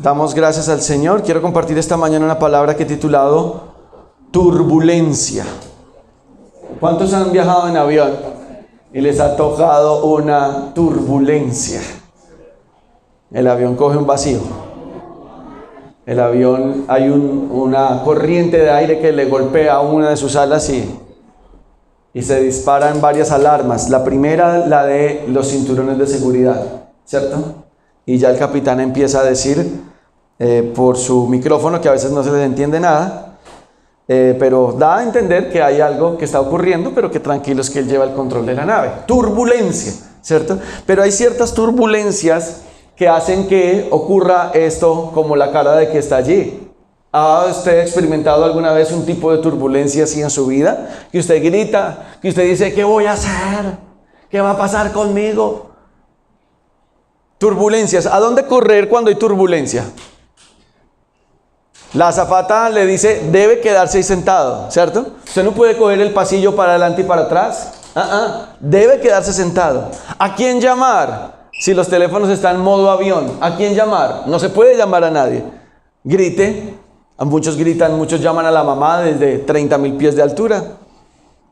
Damos gracias al Señor. Quiero compartir esta mañana una palabra que he titulado turbulencia. ¿Cuántos han viajado en avión y les ha tocado una turbulencia? El avión coge un vacío. El avión, hay una corriente de aire que le golpea a una de sus alas y se disparan varias alarmas. La primera, la de los cinturones de seguridad, ¿cierto? Y ya el capitán empieza a decir por su micrófono, que a veces no se les entiende nada, pero da a entender que hay algo que está ocurriendo, pero que tranquilos, que él lleva el control de la nave. Turbulencia, ¿cierto? Pero hay ciertas turbulencias que hacen que ocurra esto, como la cara de que está allí. ¿Ha usted experimentado alguna vez un tipo de turbulencia así en su vida? Que usted grita, que usted dice, ¿qué voy a hacer? ¿Qué va a pasar conmigo? Turbulencias. ¿A dónde correr cuando hay turbulencia? La azafata le dice, debe quedarse ahí sentado, ¿cierto? Usted no puede coger el pasillo para adelante y para atrás. Debe quedarse sentado. ¿A quién llamar? Si los teléfonos están en modo avión, ¿a quién llamar? No se puede llamar a nadie. Grite. Muchos gritan, muchos llaman a la mamá desde 30,000 pies de altura.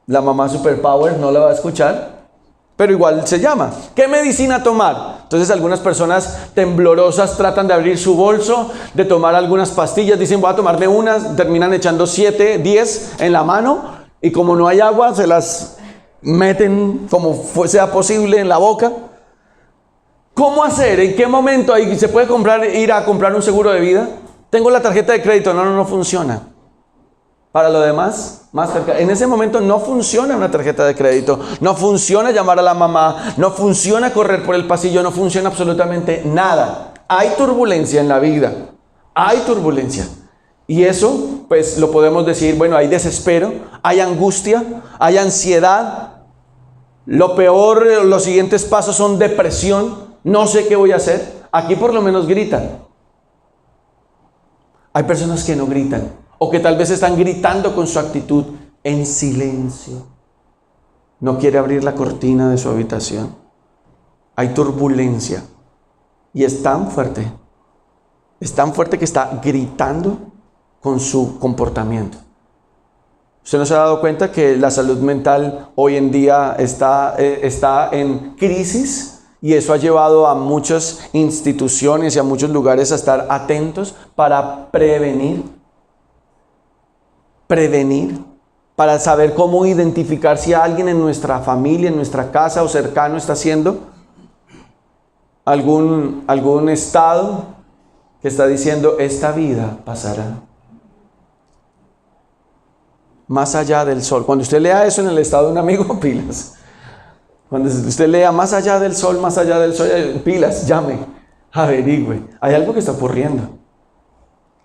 La mamá superpower no la va a escuchar, pero igual se llama. ¿Qué medicina tomar? Entonces algunas personas temblorosas tratan de abrir su bolso, de tomar algunas pastillas, dicen voy a tomarme unas, terminan echando 7, 10 en la mano y como no hay agua se las meten como sea posible en la boca. ¿Cómo hacer? ¿En qué momento se puede ir a comprar un seguro de vida? Tengo la tarjeta de crédito, no funciona. Para lo demás, Mastercard. En ese momento no funciona una tarjeta de crédito, no funciona llamar a la mamá, no funciona correr por el pasillo, no funciona absolutamente nada. Hay turbulencia en la vida, hay turbulencia. Y eso, pues lo podemos decir, bueno, hay desespero, hay angustia, hay ansiedad. Lo peor, los siguientes pasos son depresión, no sé qué voy a hacer. Aquí por lo menos gritan. Hay personas que no gritan, o que tal vez están gritando con su actitud en silencio. No quiere abrir la cortina de su habitación. Hay turbulencia. Y es tan fuerte que está gritando con su comportamiento. ¿Usted no se ha dado cuenta que la salud mental hoy en día está en crisis? Y eso ha llevado a muchas instituciones y a muchos lugares a estar atentos para prevenir, para saber cómo identificar si alguien en nuestra familia, en nuestra casa o cercano está haciendo algún estado que está diciendo, esta vida pasará. Más allá del sol. Cuando usted lea eso en el estado de un amigo, pilas. Cuando usted lea más allá del sol, pilas, llame, averigüe. Hay algo que está ocurriendo.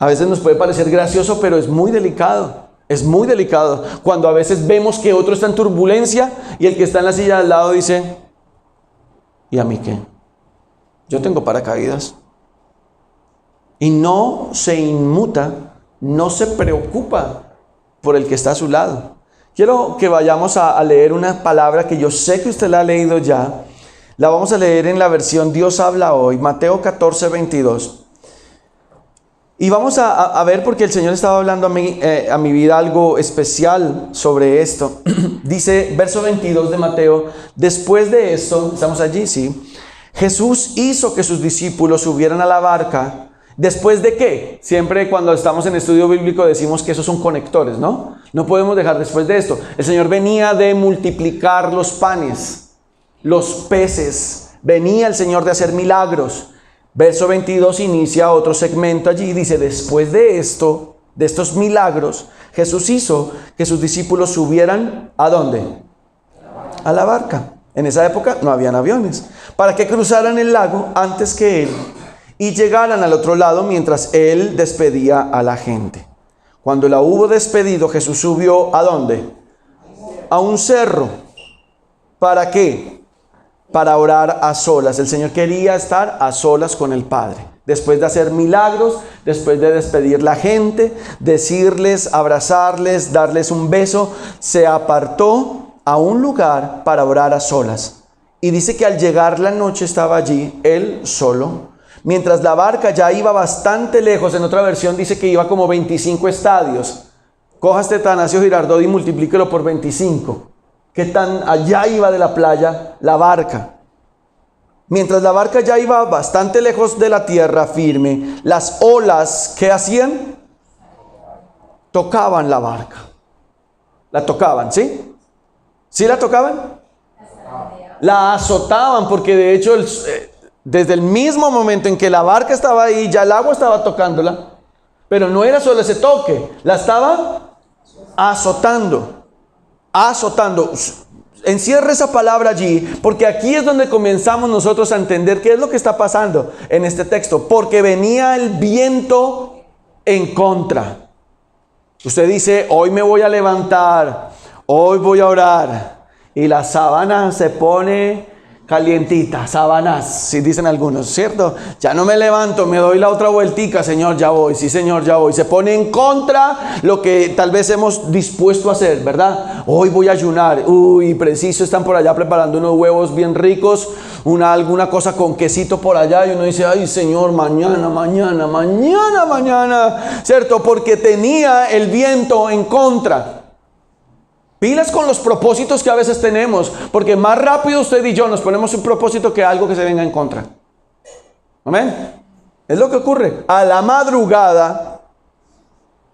A veces nos puede parecer gracioso, pero es muy delicado. Es muy delicado. Cuando a veces vemos que otro está en turbulencia y el que está en la silla al lado dice, ¿y a mí qué? Yo tengo paracaídas. Y no se inmuta, no se preocupa por el que está a su lado. Quiero que vayamos a leer una palabra que yo sé que usted la ha leído ya. La vamos a leer en la versión Dios habla hoy, Mateo 14, 22. Y vamos a ver porque el Señor estaba hablando a mi vida algo especial sobre esto. Dice, verso 22 de Mateo, después de esto, ¿estamos allí? Sí. Jesús hizo que sus discípulos subieran a la barca. ¿Después de qué? Siempre cuando estamos en estudio bíblico decimos que esos son conectores, ¿no? No podemos dejar después de esto. El Señor venía de multiplicar los panes, los peces. Venía el Señor de hacer milagros. Verso 22 inicia otro segmento allí. Dice, después de esto, de estos milagros, Jesús hizo que sus discípulos subieran, ¿a dónde? A la barca. En esa época no habían aviones. Para que cruzaran el lago antes que Él y llegaran al otro lado mientras Él despedía a la gente. Cuando la hubo despedido, Jesús subió ¿a dónde? A un cerro. ¿Para qué? Para orar a solas. El Señor quería estar a solas con el Padre. Después de hacer milagros, después de despedir a la gente, decirles, abrazarles, darles un beso, se apartó a un lugar para orar a solas. Y dice que al llegar la noche estaba allí, Él solo. mientras la barca ya iba bastante lejos, en otra versión dice que iba como 25 estadios. Coja este Tanasio Girardot y multiplíquelo por 25. ¿Qué tan allá iba de la playa la barca? Mientras la barca ya iba bastante lejos de la tierra firme, las olas, ¿qué hacían? Tocaban la barca. La tocaban, ¿sí? ¿Sí la tocaban? La azotaban, porque de hecho desde el mismo momento en que la barca estaba ahí, ya el agua estaba tocándola, pero no era solo ese toque, la estaba azotando. Azotando. Encierre esa palabra allí, porque aquí es donde comenzamos nosotros a entender qué es lo que está pasando en este texto. Porque venía el viento en contra. Usted dice, hoy me voy a levantar, hoy voy a orar, y la sábana se pone calientita, sábanas, si dicen algunos, ¿cierto? Ya no me levanto, me doy la otra vueltica, Señor, ya voy, sí, Señor, ya voy. Se pone en contra lo que tal vez hemos dispuesto a hacer, ¿verdad? Hoy voy a ayunar, preciso, están por allá preparando unos huevos bien ricos, alguna cosa con quesito por allá, y uno dice, ay, Señor, mañana, ¿cierto? Porque tenía el viento en contra. Pilas con los propósitos que a veces tenemos, porque más rápido usted y yo nos ponemos un propósito que algo que se venga en contra. Amén. Es lo que ocurre. A la madrugada,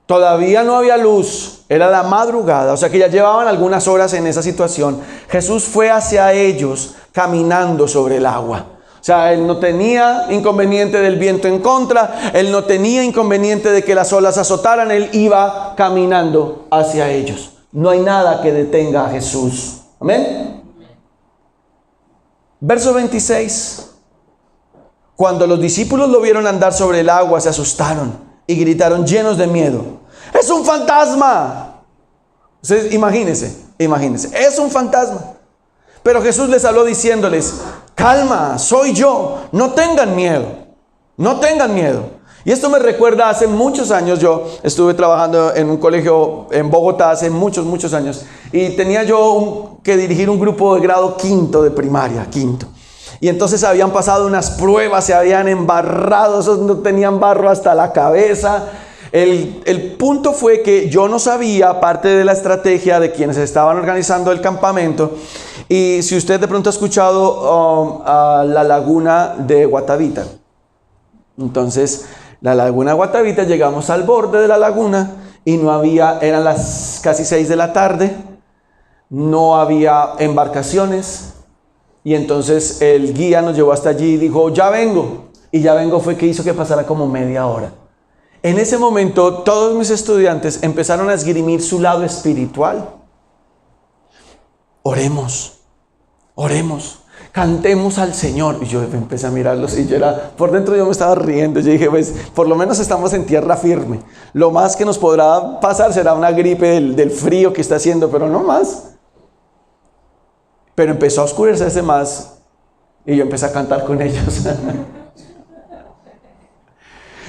todavía no había luz, era la madrugada, o sea que ya llevaban algunas horas en esa situación. Jesús fue hacia ellos caminando sobre el agua. O sea, él no tenía inconveniente del viento en contra, él no tenía inconveniente de que las olas azotaran, él iba caminando hacia ellos. No hay nada que detenga a Jesús. Amén. Verso 26. Cuando los discípulos lo vieron andar sobre el agua, se asustaron y gritaron llenos de miedo: ¡Es un fantasma! Ustedes imagínense, es un fantasma. Pero Jesús les habló diciéndoles: calma, soy yo, no tengan miedo, no tengan miedo. Y esto me recuerda hace muchos años. Yo estuve trabajando en un colegio en Bogotá hace muchos años, y tenía yo que dirigir un grupo de grado quinto de primaria, y entonces habían pasado unas pruebas, se habían embarrado, esos no tenían barro hasta la cabeza. El punto fue que yo no sabía parte de la estrategia de quienes estaban organizando el campamento. Y si usted de pronto ha escuchado a la laguna de Guatavita, entonces la laguna de Guatavita, llegamos al borde de la laguna y no había, eran las casi 6 de la tarde, no había embarcaciones, y entonces el guía nos llevó hasta allí y dijo: ya vengo. Y ya vengo fue que hizo que pasara como media hora. En ese momento todos mis estudiantes empezaron a esgrimir su lado espiritual. Oremos, cantemos al Señor. Y yo empecé a mirarlos y por dentro yo me estaba riendo. Yo dije, pues por lo menos estamos en tierra firme. Lo más que nos podrá pasar será una gripe del frío que está haciendo, pero no más. Pero empezó a oscurecerse más y yo empecé a cantar con ellos.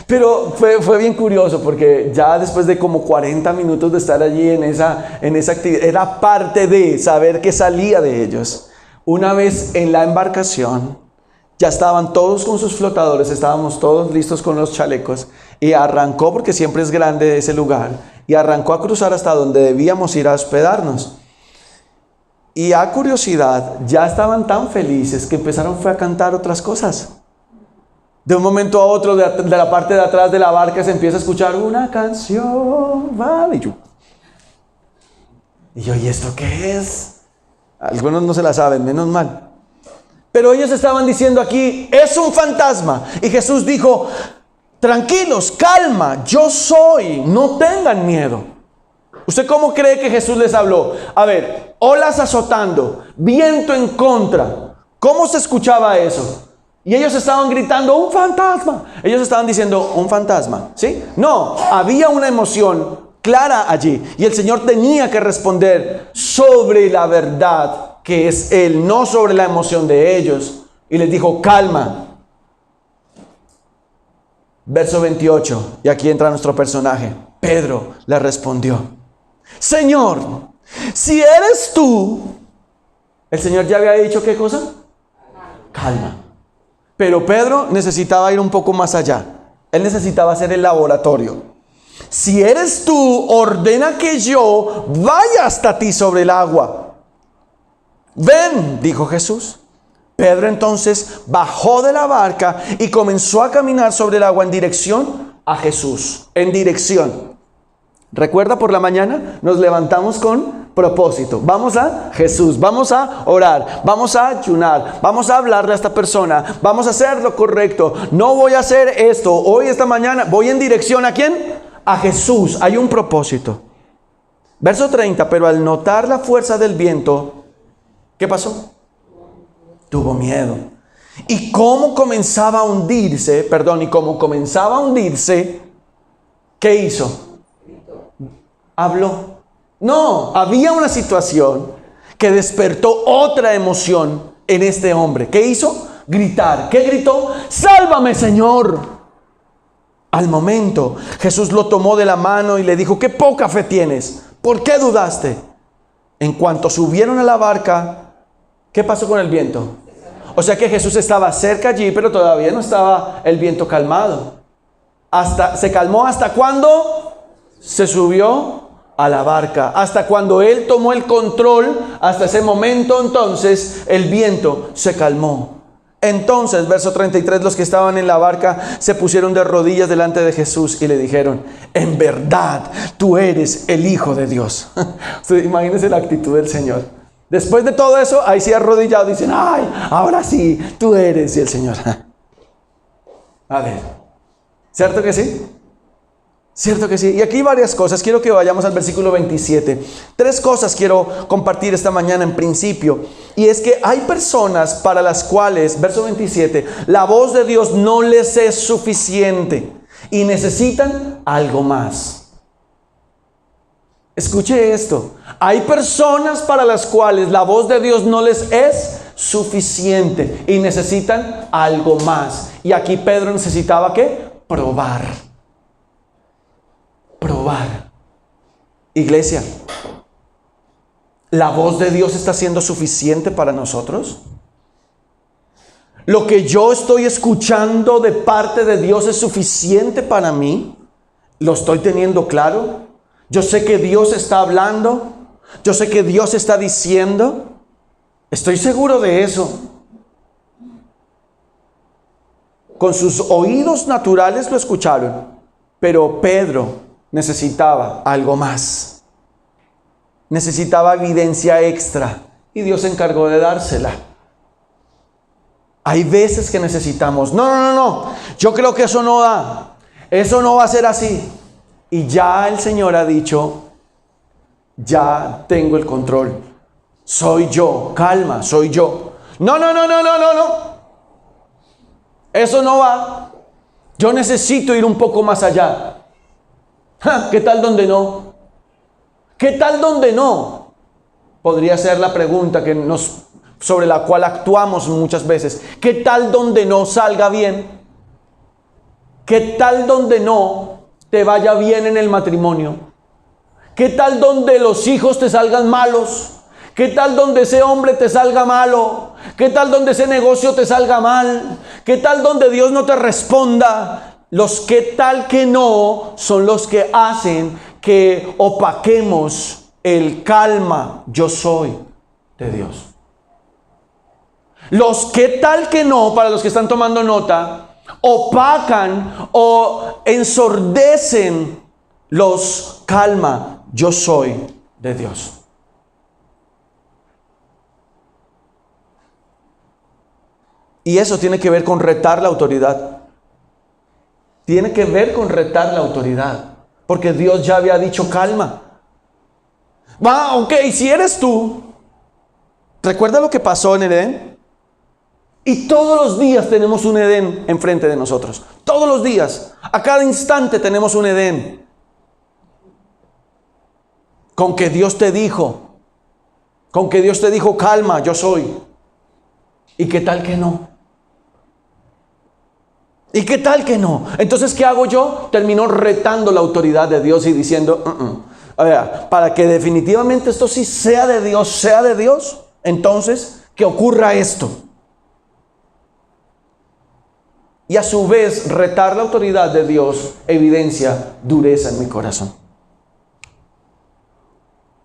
Pero fue bien curioso, porque ya después de como 40 minutos de estar allí en esa actividad, era parte de saber que salía de ellos. Una vez en la embarcación, ya estaban todos con sus flotadores, estábamos todos listos con los chalecos, y arrancó, porque siempre es grande ese lugar, y arrancó a cruzar hasta donde debíamos ir a hospedarnos. Y a curiosidad, ya estaban tan felices que fue a cantar otras cosas. De un momento a otro, de la parte de atrás de la barca se empieza a escuchar una canción. Y yo, ¿y esto qué es? Algunos no se la saben, menos mal. Pero ellos estaban diciendo aquí: es un fantasma. Y Jesús dijo: tranquilos, calma, yo soy, no tengan miedo. ¿Usted cómo cree que Jesús les habló? A ver, olas azotando, viento en contra. ¿Cómo se escuchaba eso? Y ellos estaban gritando: ¡un fantasma! Ellos estaban diciendo: ¿un fantasma? ¿Sí? No, había una emoción clara allí. Y el Señor tenía que responder sobre la verdad que es Él, no sobre la emoción de ellos. Y les dijo: calma. Verso 28. Y aquí entra nuestro personaje. Pedro le respondió: Señor, si eres tú. El Señor ya había dicho ¿qué cosa? Calma. Pero Pedro necesitaba ir un poco más allá. Él necesitaba hacer el laboratorio. Si eres tú, ordena que yo vaya hasta ti sobre el agua. Ven, dijo Jesús. Pedro entonces bajó de la barca y comenzó a caminar sobre el agua en dirección a Jesús. En dirección. Recuerda, por la mañana nos levantamos con propósito. Vamos a Jesús, vamos a orar, vamos a ayunar, vamos a hablarle a esta persona, vamos a hacer lo correcto. No voy a hacer esto, hoy, esta mañana, voy en dirección ¿a quién? A Jesús. Hay un propósito. Verso 30, pero al notar la fuerza del viento, ¿qué pasó? Tuvo miedo. Y como comenzaba a hundirse, ¿qué hizo? Habló. No, había una situación que despertó otra emoción en este hombre. ¿Qué hizo? Gritar. ¿Qué gritó? ¡Sálvame, Señor! Al momento, Jesús lo tomó de la mano y le dijo: ¡qué poca fe tienes! ¿Por qué dudaste? En cuanto subieron a la barca, ¿qué pasó con el viento? O sea que Jesús estaba cerca allí, pero todavía no estaba el viento calmado. ¿Se calmó hasta cuándo? Se subió a la barca. Hasta cuando él tomó el control, hasta ese momento entonces el viento se calmó. Entonces, verso 33, los que estaban en la barca se pusieron de rodillas delante de Jesús y le dijeron: en verdad, tú eres el Hijo de Dios. Imagínense la actitud del Señor. Después de todo eso, ahí sí arrodillados dicen: ay, ahora sí, tú eres. Y el Señor, a ver, ¿cierto que sí? ¿Cierto que sí? Y aquí varias cosas. Quiero que vayamos al versículo 27. 3 cosas quiero compartir esta mañana en principio. Y es que hay personas para las cuales, verso 27, la voz de Dios no les es suficiente y necesitan algo más. Escuche esto. Hay personas para las cuales la voz de Dios no les es suficiente y necesitan algo más. Y aquí Pedro necesitaba ¿qué? Probar. Iglesia, ¿la voz de Dios está siendo suficiente para nosotros? ¿Lo que yo estoy escuchando de parte de Dios es suficiente para mí? ¿Lo estoy teniendo claro? Yo sé que Dios está hablando. Yo sé que Dios está diciendo. Estoy seguro de eso. Con sus oídos naturales lo escucharon, pero Pedro necesitaba algo más. Necesitaba evidencia extra y Dios se encargó de dársela. Hay veces que necesitamos: no, yo creo que eso no da, eso no va a ser así. Y ya el Señor ha dicho: ya tengo el control, soy yo, calma, soy yo. No, eso no va. Yo necesito ir un poco más allá. ¿Qué tal donde no? ¿Qué tal donde no? Podría ser la pregunta sobre la cual actuamos muchas veces. ¿Qué tal donde no salga bien? ¿Qué tal donde no te vaya bien en el matrimonio? ¿Qué tal donde los hijos te salgan malos? ¿Qué tal donde ese hombre te salga malo? ¿Qué tal donde ese negocio te salga mal? ¿Qué tal donde Dios no te responda? Los qué tal que no son los que hacen que opaquemos el calma, yo soy de Dios. Los qué tal que no, para los que están tomando nota, opacan o ensordecen los calma, yo soy de Dios. Y eso tiene que ver con retar la autoridad. Tiene que ver con retar la autoridad. Porque Dios ya había dicho calma. Ok, si eres tú, ¿recuerda lo que pasó en Edén? Y todos los días tenemos un Edén enfrente de nosotros. Todos los días. A cada instante tenemos un Edén. Con que Dios te dijo. Con que Dios te dijo calma, yo soy. ¿Y qué tal que no? ¿Y qué tal que no? Entonces, ¿qué hago yo? Termino retando la autoridad de Dios y diciendo, a ver, para que definitivamente esto sí sea de Dios, entonces, que ocurra esto. y a su vez retar la autoridad de Dios evidencia dureza en mi corazón.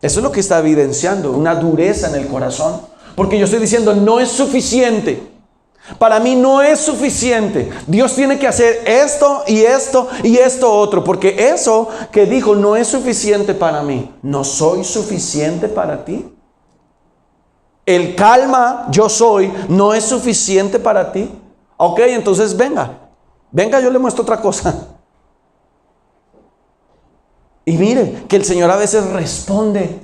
Eso es lo que está evidenciando, una dureza en el corazón. Porque yo estoy diciendo, no es suficiente. Para mí no es suficiente. Dios tiene que hacer esto y esto y esto otro. Porque eso que dijo no es suficiente para mí. ¿No soy suficiente para ti? El calma, yo soy, no es suficiente para ti. Ok, entonces venga, yo le muestro otra cosa. Y mire, que el Señor a veces responde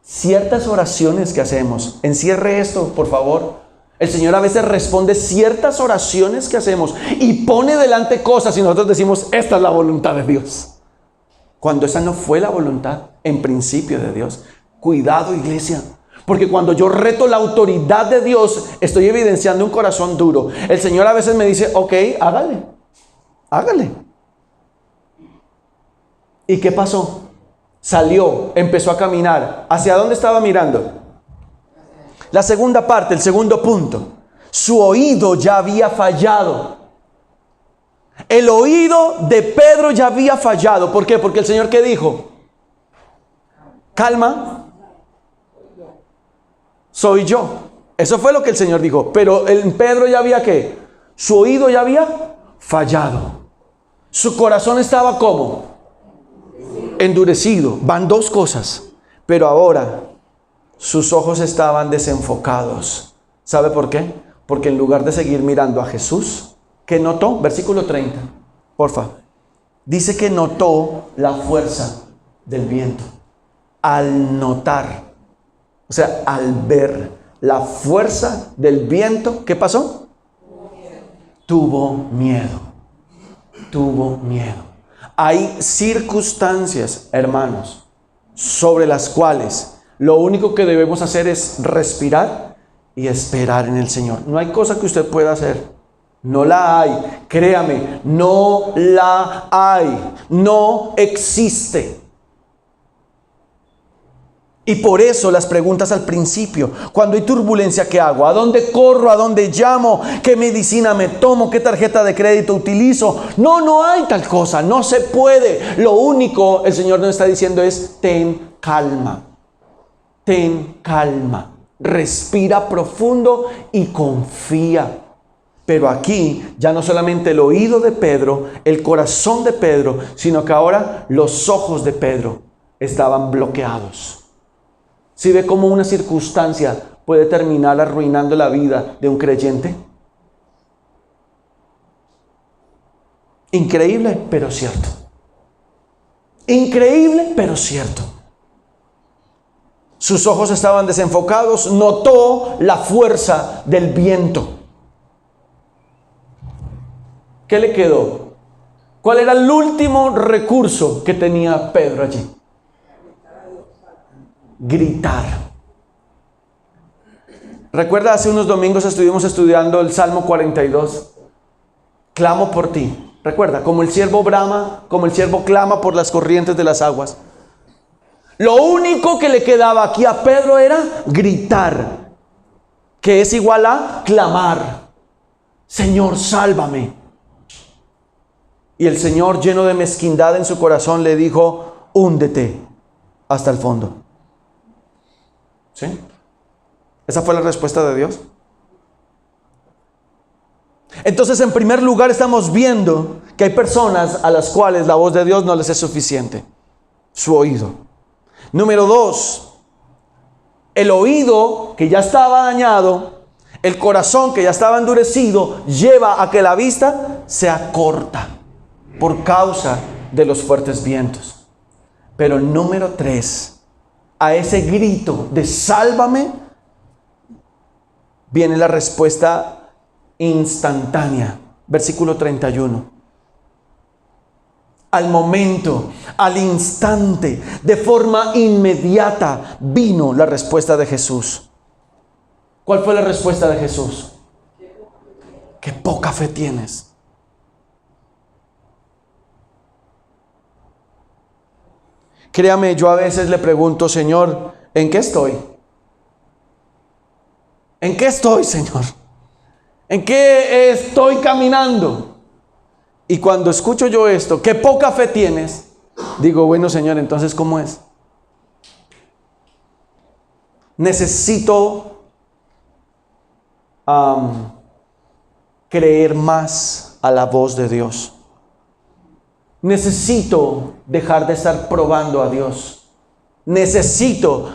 ciertas oraciones que hacemos. Encierre esto, por favor. El Señor a veces responde ciertas oraciones que hacemos y pone delante cosas y nosotros decimos, esta es la voluntad de Dios. Cuando esa no fue la voluntad, en principio, de Dios. Cuidado, iglesia. Porque cuando yo reto la autoridad de Dios, estoy evidenciando un corazón duro. El Señor a veces me dice, ok, hágale. ¿Y qué pasó? Salió, empezó a caminar. ¿Hacia dónde estaba mirando? La segunda parte, el segundo punto. Su oído ya había fallado. El oído de Pedro ya había fallado. ¿Por qué? Porque el Señor, ¿qué dijo? Calma. Soy yo. Eso fue lo que el Señor dijo. Pero en Pedro ya había ¿qué? Su oído ya había fallado. Su corazón estaba ¿cómo? Endurecido. Van dos cosas. Pero ahora sus ojos estaban desenfocados. ¿Sabe por qué? Porque en lugar de seguir mirando a Jesús, ¿qué notó? Versículo 30, porfa. Dice que notó la fuerza del viento. Al notar, o sea, al ver la fuerza del viento, ¿qué pasó? Tuvo miedo. Hay circunstancias, hermanos, sobre las cuales lo único que debemos hacer es respirar y esperar en el Señor. No hay cosa que usted pueda hacer. No la hay. Créame, no la hay. No existe. Y por eso las preguntas al principio, cuando hay turbulencia, ¿qué hago? ¿A dónde corro? ¿A dónde llamo? ¿Qué medicina me tomo? ¿Qué tarjeta de crédito utilizo? No hay tal cosa, no se puede. Lo único, el Señor nos está diciendo es, ten calma, respira profundo y confía. Pero aquí ya no solamente el oído de Pedro, el corazón de Pedro, sino que ahora los ojos de Pedro estaban bloqueados. ¿Sí ve cómo una circunstancia puede terminar arruinando la vida de un creyente? Increíble, pero cierto. Increíble, pero cierto. Sus ojos estaban desenfocados, notó la fuerza del viento. ¿Qué le quedó? ¿Cuál era el último recurso que tenía Pedro allí? Gritar. ¿Recuerda? Hace unos domingos estuvimos estudiando el Salmo 42. Clamo por ti. ¿Recuerda? Como el siervo brama, como el siervo clama por las corrientes de las aguas. Lo único que le quedaba aquí a Pedro era gritar, que es igual a clamar. Señor, sálvame. Y el Señor, lleno de mezquindad en su corazón, le dijo, húndete hasta el fondo. ¿Sí? Esa fue la respuesta de Dios. Entonces, en primer lugar, estamos viendo que hay personas a las cuales la voz de Dios no les es suficiente. Su oído. Número 2, el oído que ya estaba dañado, el corazón que ya estaba endurecido, lleva a que la vista sea corta por causa de los fuertes vientos. Pero número 3, a ese grito de sálvame, viene la respuesta instantánea. Versículo 31. Al momento, al instante, de forma inmediata, vino la respuesta de Jesús. ¿Cuál fue la respuesta de Jesús? Qué poca fe tienes. Créame, yo a veces le pregunto, Señor, ¿en qué estoy? ¿En qué estoy, Señor? ¿En qué estoy caminando? Y cuando escucho yo esto, qué poca fe tienes, digo, bueno, Señor, entonces, ¿cómo es? Necesito creer más a la voz de Dios. Necesito dejar de estar probando a Dios. Necesito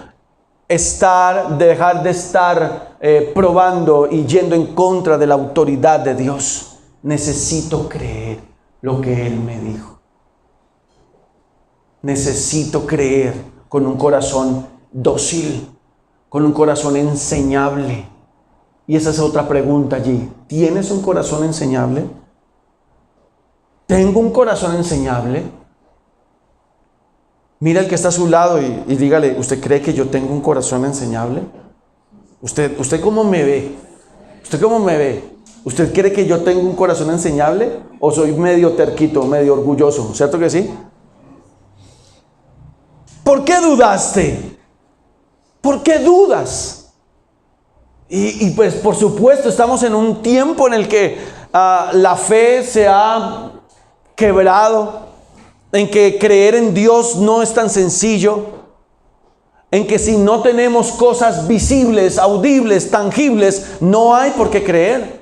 dejar de estar probando y yendo en contra de la autoridad de Dios. Necesito creer lo que Él me dijo. Necesito creer con un corazón dócil, con un corazón enseñable. Y esa es otra pregunta allí. ¿Tienes un corazón enseñable? ¿Tengo un corazón enseñable? Mira el que está a su lado y dígale, ¿usted cree que yo tengo un corazón enseñable? ¿Usted cómo me ve? ¿Usted cómo me ve? ¿Usted cree que yo tengo un corazón enseñable? ¿O soy medio terquito, medio orgulloso? ¿Cierto que sí? ¿Por qué dudaste? ¿Por qué dudas? Y pues por supuesto estamos en un tiempo en el que la fe se ha quebrado, en que creer en Dios no es tan sencillo, en que si no tenemos cosas visibles, audibles, tangibles, no hay por qué creer.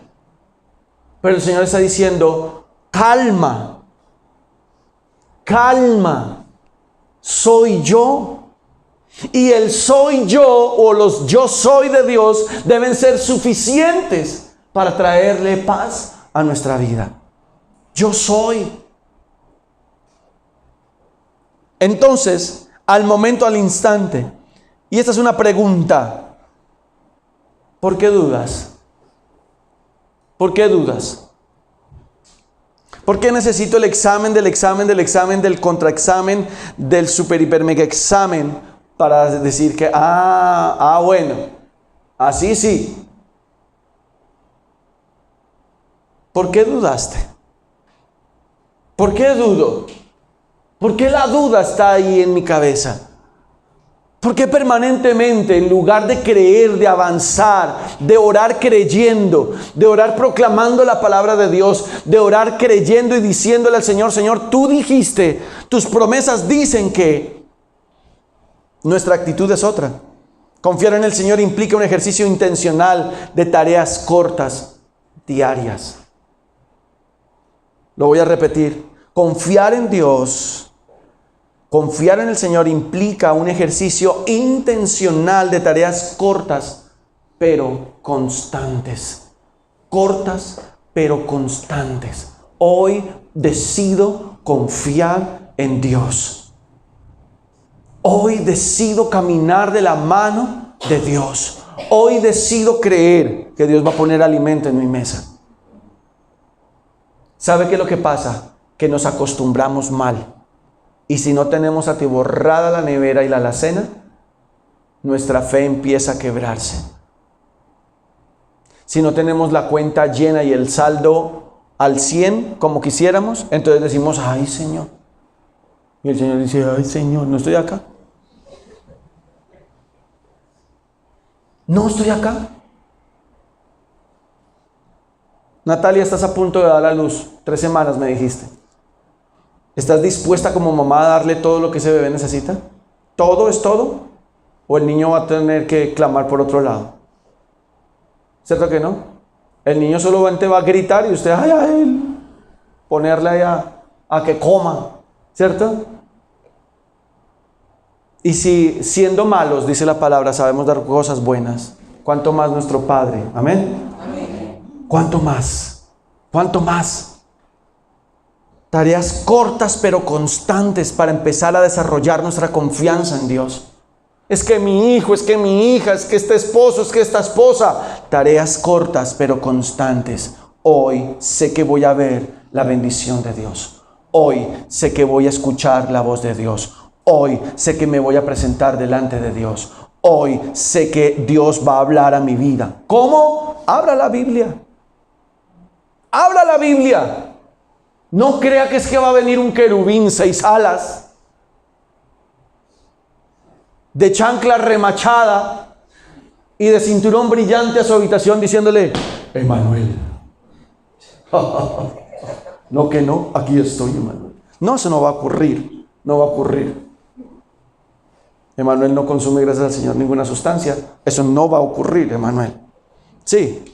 Pero el Señor está diciendo, calma, calma, soy yo. Y el soy yo o los yo soy de Dios deben ser suficientes para traerle paz a nuestra vida. Yo soy. Entonces, al momento, al instante, y esta es una pregunta, ¿por qué dudas? ¿Por qué dudas? ¿Por qué necesito el examen, del contraexamen, del super, hiper, mega examen para decir que, bueno, así sí? ¿Por qué dudaste? ¿Por qué dudo? ¿Por qué la duda está ahí en mi cabeza? ¿Por qué permanentemente, en lugar de creer, de avanzar, de orar creyendo, de orar proclamando la palabra de Dios, de orar creyendo y diciéndole al Señor, Señor, tú dijiste, tus promesas dicen que nuestra actitud es otra? Confiar en el Señor implica un ejercicio intencional de tareas cortas, diarias. Lo voy a repetir. Confiar en Dios, confiar en el Señor implica un ejercicio intencional de tareas cortas, pero constantes. Cortas, pero constantes. Hoy decido confiar en Dios. Hoy decido caminar de la mano de Dios. Hoy decido creer que Dios va a poner alimento en mi mesa. ¿Sabe qué es lo que pasa? Que nos acostumbramos mal. Y si no tenemos atiborrada la nevera y la alacena, nuestra fe empieza a quebrarse. Si no tenemos la cuenta llena y el saldo al 100 como quisiéramos, entonces decimos, ay Señor. Y el Señor dice, ay Señor, no estoy acá. No estoy acá. Natalia, estás a punto de dar a luz. 3 semanas me dijiste. ¿Estás dispuesta como mamá a darle todo lo que ese bebé necesita? ¿Todo es todo? ¿O el niño va a tener que clamar por otro lado? ¿Cierto que no? El niño solamente va a gritar y usted, ponerle ahí a que coma. ¿Cierto? Y si siendo malos, dice la palabra, sabemos dar cosas buenas, ¿cuánto más nuestro Padre? Amén. ¿Cuánto más? ¿Cuánto más? Tareas cortas pero constantes para empezar a desarrollar nuestra confianza en Dios. Es que mi hijo, es que mi hija, es que este esposo, es que esta esposa. Tareas cortas pero constantes. Hoy sé que voy a ver la bendición de Dios. Hoy sé que voy a escuchar la voz de Dios. Hoy sé que me voy a presentar delante de Dios. Hoy sé que Dios va a hablar a mi vida. ¿Cómo? Abra la Biblia. Abra la Biblia. No crea que es que va a venir un querubín, 6 alas, de chancla remachada, y de cinturón brillante a su habitación diciéndole, Emanuel. No que no, aquí estoy, Emanuel. No, eso no va a ocurrir, no va a ocurrir. Emanuel no consume, gracias al Señor, ninguna sustancia. Eso no va a ocurrir, Emanuel. Sí.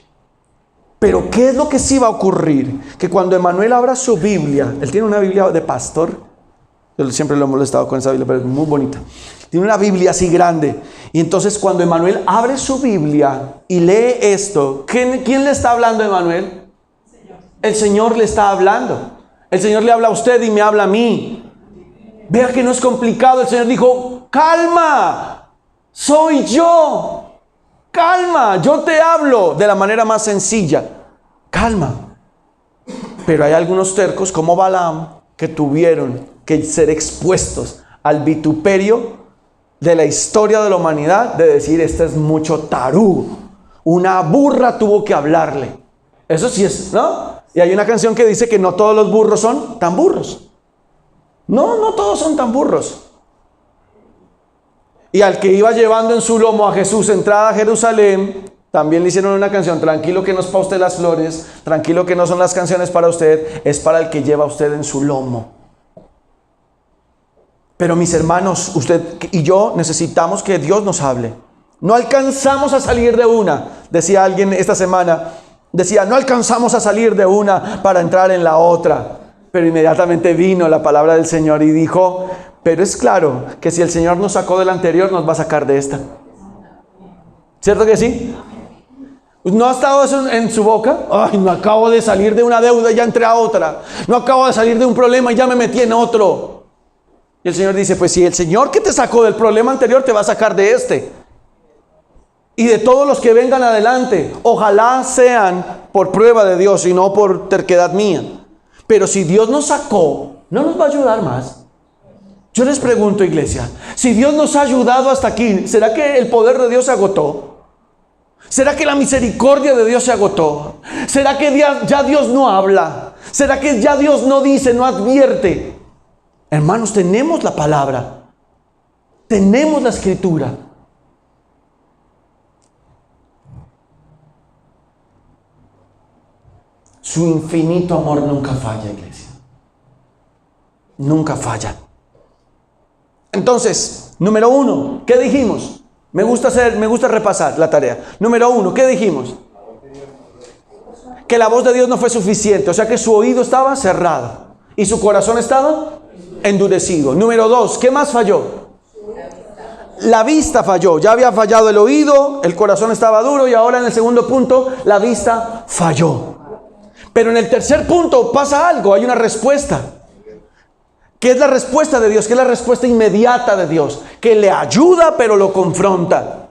Pero ¿qué es lo que sí va a ocurrir? Que cuando Emanuel abra su Biblia, él tiene una Biblia de pastor. Yo siempre lo he molestado con esa Biblia, pero es muy bonita. Tiene una Biblia así grande. Y entonces cuando Emanuel abre su Biblia y lee esto, ¿quién le está hablando a Emanuel? El Señor le está hablando. El Señor le habla a usted y me habla a mí. Vea que no es complicado. El Señor dijo, calma, soy yo. Calma, yo te hablo de la manera más sencilla. Calma. Pero hay algunos tercos como Balaam que tuvieron que ser expuestos al vituperio de la historia de la humanidad, de decir, este es mucho tarugo. Una burra tuvo que hablarle. Eso sí es, ¿no? Y hay una canción que dice que no todos los burros son tan burros. No todos son tan burros. Y al que iba llevando en su lomo a Jesús entrada a Jerusalén, también le hicieron una canción, tranquilo que no es para usted las flores, tranquilo que no son las canciones para usted, es para el que lleva a usted en su lomo. Pero mis hermanos, usted y yo necesitamos que Dios nos hable. No alcanzamos a salir de una, decía alguien esta semana, decía, no alcanzamos a salir de una para entrar en la otra. Pero inmediatamente vino la palabra del Señor y dijo, pero es claro que si el Señor nos sacó de la anterior, nos va a sacar de esta. ¿Cierto que sí? ¿No ha estado eso en su boca? Ay, no acabo de salir de una deuda y ya entré a otra. No acabo de salir de un problema y ya me metí en otro. Y el Señor dice, pues si el Señor que te sacó del problema anterior te va a sacar de este. Y de todos los que vengan adelante, ojalá sean por prueba de Dios y no por terquedad mía. Pero si Dios nos sacó, ¿no nos va a ayudar más? Yo les pregunto, iglesia, si Dios nos ha ayudado hasta aquí, ¿será que el poder de Dios se agotó? ¿Será que la misericordia de Dios se agotó? ¿Será que ya Dios no habla? ¿Será que ya Dios no dice, no advierte? Hermanos, tenemos la palabra. Tenemos la escritura. Su infinito amor nunca falla, iglesia. Nunca falla. Entonces, número 1, ¿qué dijimos? Me gusta repasar la tarea. Número 1, ¿qué dijimos? Que la voz de Dios no fue suficiente, o sea que su oído estaba cerrado y su corazón estaba endurecido. Número 2, ¿qué más falló? La vista falló. Ya había fallado el oído, el corazón estaba duro y ahora en el segundo punto, la vista falló. Pero en el tercer punto pasa algo, hay una respuesta. ¿Qué es la respuesta de Dios? ¿Qué es la respuesta inmediata de Dios? Que le ayuda pero lo confronta.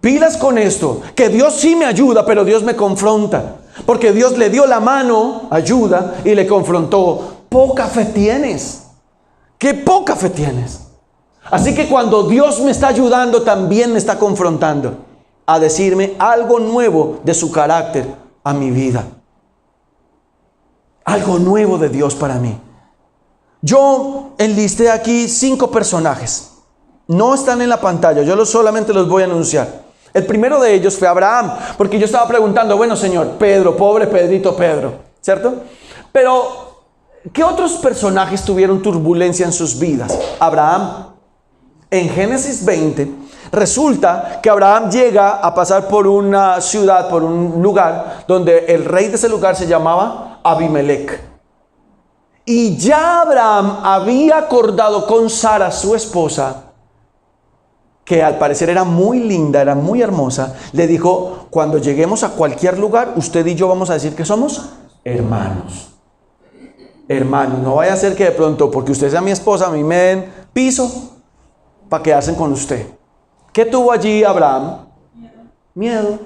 Pilas con esto, que Dios sí me ayuda pero Dios me confronta. Porque Dios le dio la mano, ayuda, y le confrontó. Poca fe tienes. ¡Qué poca fe tienes! Así que cuando Dios me está ayudando, también me está confrontando a decirme algo nuevo de su carácter a mi vida. Algo nuevo de Dios para mí. Yo enlisté aquí 5 personajes. No están en la pantalla, yo solamente los voy a anunciar. El primero de ellos fue Abraham, porque yo estaba preguntando, bueno Señor, Pedro, pobre Pedrito Pedro, ¿cierto? Pero, ¿qué otros personajes tuvieron turbulencia en sus vidas? Abraham. En Génesis 20, resulta que Abraham llega a pasar por una ciudad, por un lugar, donde el rey de ese lugar se llamaba Abimelech. Y ya Abraham había acordado con Sara, su esposa, que al parecer era muy linda, era muy hermosa. Le dijo, cuando lleguemos a cualquier lugar, usted y yo vamos a decir que somos hermanos. Hermanos, no vaya a ser que de pronto, porque usted sea mi esposa, a mí me den piso para quedarse con usted. ¿Qué tuvo allí Abraham? Miedo.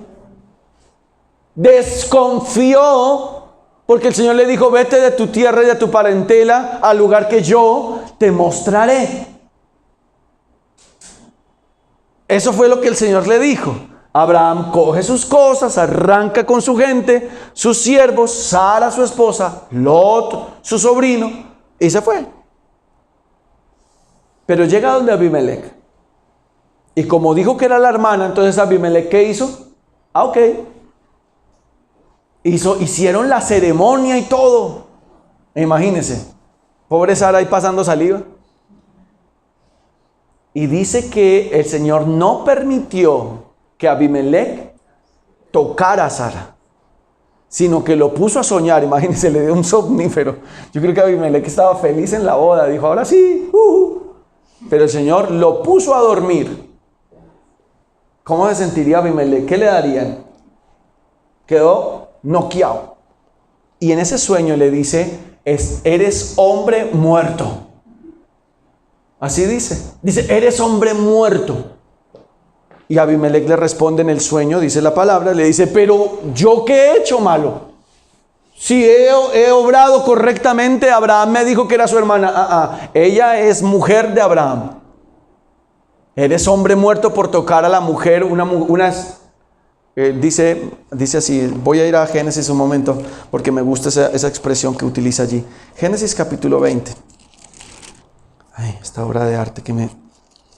Desconfió, porque el Señor le dijo, vete de tu tierra y de tu parentela al lugar que yo te mostraré. Eso fue lo que el Señor le dijo. Abraham coge sus cosas, arranca con su gente, sus siervos, Sara su esposa, Lot su sobrino, y se fue. Pero llega donde Abimelech Y como dijo que era la hermana, entonces Abimelech, ¿qué hizo? Ok. Hicieron la ceremonia y todo. Imagínense. Pobre Sara ahí pasando saliva. Y dice que el Señor no permitió que Abimelech tocara a Sara, sino que lo puso a soñar. Imagínense, le dio un somnífero. Yo creo que Abimelech estaba feliz en la boda. Dijo, ahora sí. Pero el Señor lo puso a dormir. ¿Cómo se sentiría Abimelech? ¿Qué le darían? Quedó noqueado. Y en ese sueño le dice, eres hombre muerto. Así dice. Dice, eres hombre muerto. Y Abimelech le responde en el sueño, dice la palabra, le dice, pero ¿yo qué he hecho malo? Si he obrado correctamente, Abraham me dijo que era su hermana. Ella es mujer de Abraham. Eres hombre muerto por tocar a la mujer, dice así, voy a ir a Génesis un momento, porque me gusta esa expresión que utiliza allí. Génesis capítulo 20. Ay, esta obra de arte que me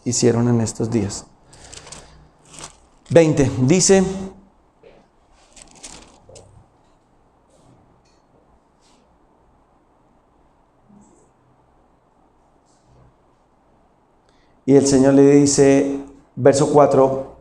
hicieron en estos días. 20, dice... Y el Señor le dice, verso 4,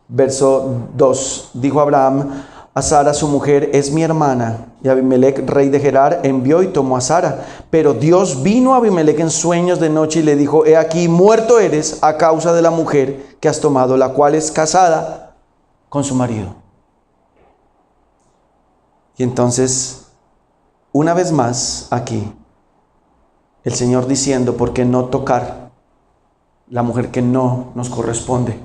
verso 2, dijo Abraham a Sara su mujer, es mi hermana. Y Abimelech, rey de Gerar, envió y tomó a Sara. Pero Dios vino a Abimelech en sueños de noche y le dijo, he aquí, muerto eres a causa de la mujer que has tomado, la cual es casada con su marido. Y entonces, una vez más aquí, el Señor diciendo, ¿por qué no tocar la mujer que no nos corresponde?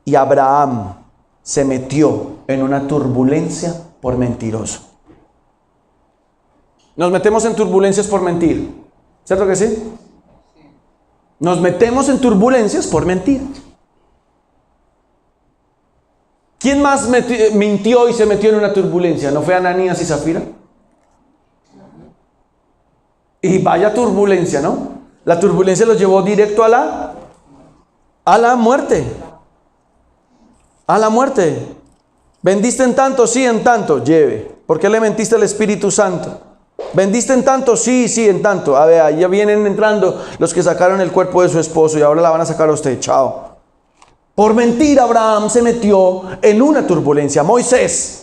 Y Abraham se metió en una turbulencia por mentiroso. Nos metemos en turbulencias por mentir, ¿cierto que sí? Nos metemos en turbulencias por mentir. ¿Quién más mintió y se metió en una turbulencia? ¿No fue Ananías y Zafira? Y vaya turbulencia, ¿no? La turbulencia los llevó directo a la muerte. A la muerte. ¿Vendiste en tanto? Sí, en tanto. Lleve. ¿Por qué le mentiste al Espíritu Santo? ¿Vendiste en tanto? Sí, en tanto. A ver, ya vienen entrando los que sacaron el cuerpo de su esposo y ahora la van a sacar a usted. Chao. Por mentir, Abraham se metió en una turbulencia. Moisés,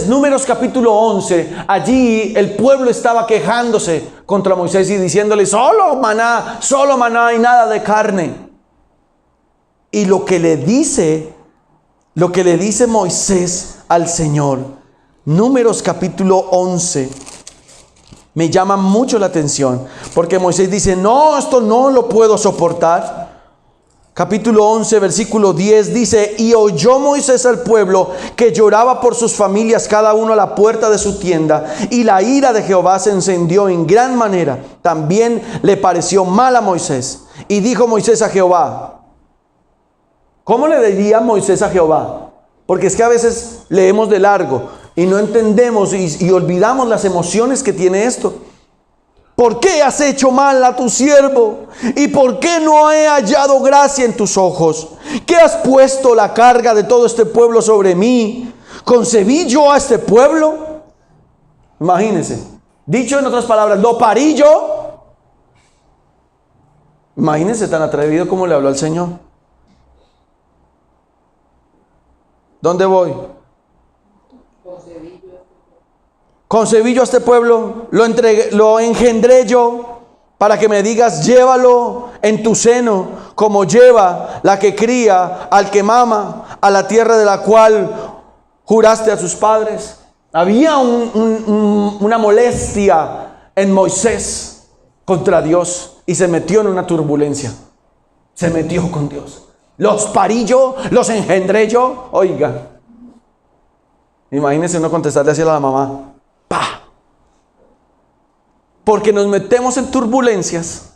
Números capítulo 11, allí el pueblo estaba quejándose contra Moisés y diciéndole, solo maná y nada de carne. Y lo que le dice Moisés al Señor, Números capítulo 11, me llama mucho la atención, porque Moisés dice, no, esto no lo puedo soportar. Capítulo 11, versículo 10 dice, y oyó Moisés al pueblo que lloraba por sus familias, cada uno a la puerta de su tienda, y la ira de Jehová se encendió en gran manera. También le pareció mal a Moisés. Y dijo Moisés a Jehová, ¿cómo le diría Moisés a Jehová? Porque es que a veces leemos de largo y no entendemos y olvidamos las emociones que tiene esto. ¿Por qué has hecho mal a tu siervo? ¿Y por qué no he hallado gracia en tus ojos? ¿Qué has puesto la carga de todo este pueblo sobre mí? ¿Concebí yo a este pueblo? Imagínense. Dicho en otras palabras, ¿lo parí yo? Imagínense tan atrevido como le habló al Señor. ¿Dónde voy? Concebí yo a este pueblo, lo engendré yo, para que me digas, llévalo en tu seno, como lleva la que cría al que mama, a la tierra de la cual juraste a sus padres. Había una molestia en Moisés contra Dios y se metió en una turbulencia. Se metió con Dios. Los parí yo, los engendré yo. Oiga, imagínense uno contestarle así a la mamá. ¡Pah! Porque nos metemos en turbulencias,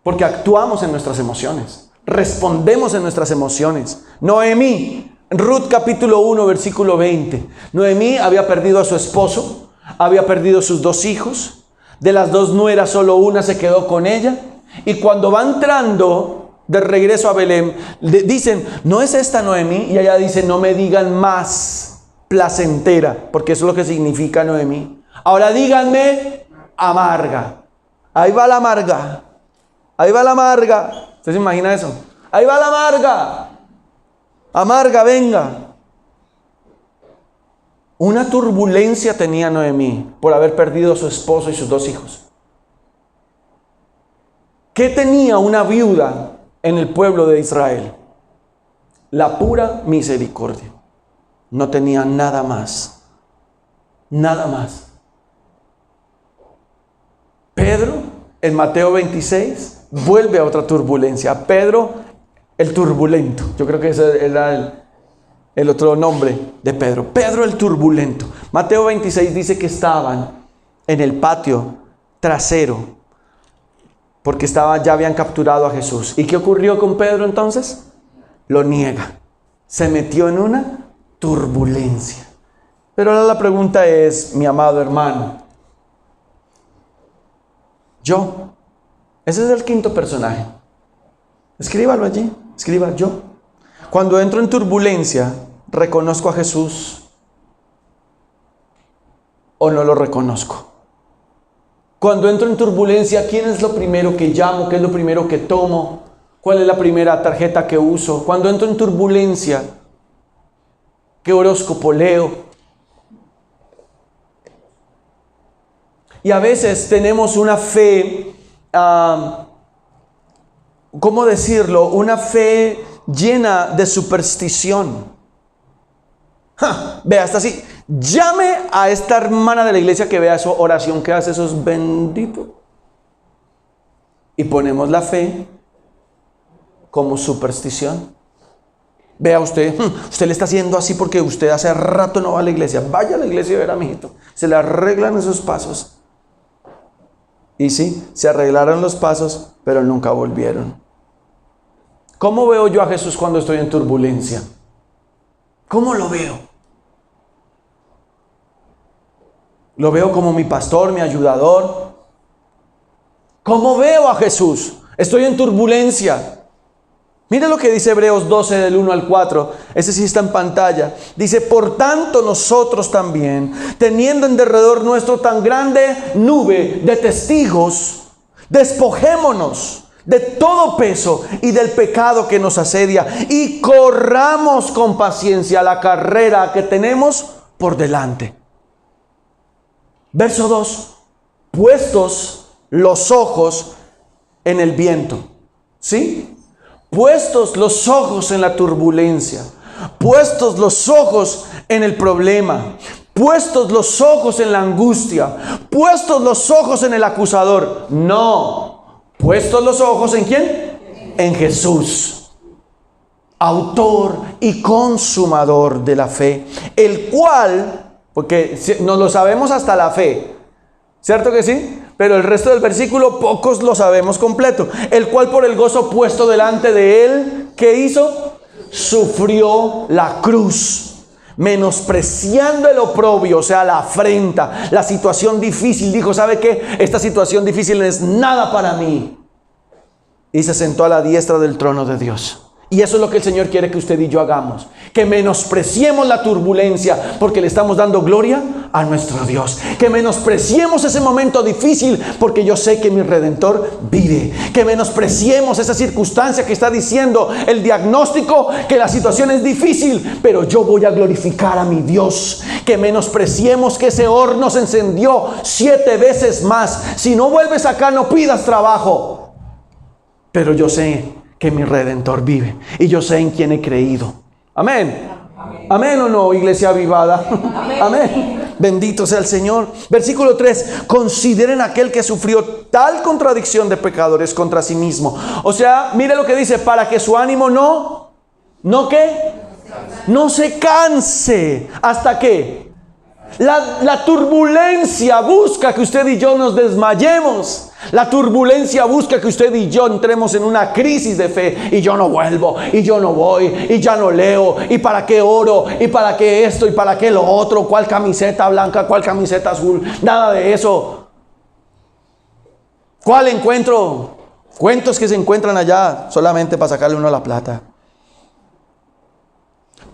porque actuamos en nuestras emociones, respondemos en nuestras emociones. Noemí, Ruth capítulo 1 versículo 20. Noemí había perdido a su esposo, había perdido sus 2 hijos. De las 2 nueras solo una se quedó con ella. Y cuando va entrando de regreso a Belén, dicen, ¿no es esta Noemí? Y ella dice, no me digan más placentera, porque eso es lo que significa Noemí. Ahora díganme amarga. Ahí va la amarga. Ahí va la amarga. ¿Usted se imagina eso? Ahí va la amarga. Amarga, venga. Una turbulencia tenía Noemí por haber perdido a su esposo y sus 2 hijos. ¿Qué tenía una viuda en el pueblo de Israel? La pura misericordia. No tenía nada más. Nada más. Pedro, en Mateo 26, vuelve a otra turbulencia. Pedro, el turbulento. Yo creo que ese era el otro nombre de Pedro. Pedro el turbulento. Mateo 26 dice que estaban en el patio trasero porque ya habían capturado a Jesús. ¿Y qué ocurrió con Pedro entonces? Lo niega. Se metió en una turbulencia. Pero ahora la pregunta es, mi amado hermano, ese es el 5.º personaje. Escríbalo allí. Escriba yo. Cuando entro en turbulencia, ¿reconozco a Jesús o no lo reconozco? Cuando entro en turbulencia, ¿quién es lo primero que llamo? ¿Qué es lo primero que tomo? ¿Cuál es la primera tarjeta que uso? Cuando entro en turbulencia, ¿qué horóscopo leo? Y a veces tenemos una fe, ¿cómo decirlo? Una fe llena de superstición. Vea, hasta así. Llame a esta hermana de la iglesia que vea su oración que hace, eso es bendito. Y ponemos la fe como superstición. Vea usted le está haciendo así porque usted hace rato no va a la iglesia. Vaya a la iglesia y verá, mijito. Se le arreglan esos pasos. Y sí, se arreglaron los pasos, pero nunca volvieron. ¿Cómo veo yo a Jesús cuando estoy en turbulencia? ¿Cómo lo veo? ¿Lo veo como mi pastor, mi ayudador? ¿Cómo veo a Jesús? Estoy en turbulencia. Mira lo que dice Hebreos 12 del 1 al 4. Ese sí está en pantalla. Dice, por tanto nosotros también, teniendo en derredor nuestro tan grande nube de testigos, despojémonos de todo peso y del pecado que nos asedia y corramos con paciencia la carrera que tenemos por delante. Verso 2. Puestos los ojos en el viento. ¿Sí? Puestos los ojos en la turbulencia. Puestos los ojos en el problema. Puestos los ojos en la angustia. Puestos los ojos en el acusador. No. Puestos los ojos ¿en quién? En Jesús, autor y consumador de la fe, el cual, porque nos lo sabemos hasta la fe, ¿cierto que sí? Pero el resto del versículo pocos lo sabemos completo. El cual por el gozo puesto delante de él, ¿qué hizo? Sufrió la cruz, menospreciando el oprobio, o sea, la afrenta, la situación difícil. Dijo, ¿sabe qué? Esta situación difícil no es nada para mí. Y se sentó a la diestra del trono de Dios. Y eso es lo que el Señor quiere que usted y yo hagamos. Que menospreciemos la turbulencia porque le estamos dando gloria a nuestro Dios. Que menospreciemos ese momento difícil porque yo sé que mi Redentor vive. Que menospreciemos esa circunstancia que está diciendo el diagnóstico que la situación es difícil, pero yo voy a glorificar a mi Dios. Que menospreciemos que ese horno se encendió 7 veces más. Si no vuelves acá, no pidas trabajo. Pero yo sé que mi Redentor vive y yo sé en quién he creído. Amén. Amén, ¿amén o no, iglesia avivada? Amén. Amén. Bendito sea el Señor. Versículo 3. Consideren aquel que sufrió tal contradicción de pecadores contra sí mismo. O sea, mire lo que dice, para que su ánimo ¿no qué? No se canse. ¿Hasta qué? La turbulencia busca que usted y yo nos desmayemos. La turbulencia busca que usted y yo entremos en una crisis de fe. Y yo no vuelvo, y yo no voy, y ya no leo, y para qué oro, y para qué esto, y para qué lo otro, cuál camiseta blanca, cuál camiseta azul, nada de eso. ¿Cuál encuentro? Cuentos que se encuentran allá solamente para sacarle uno la plata.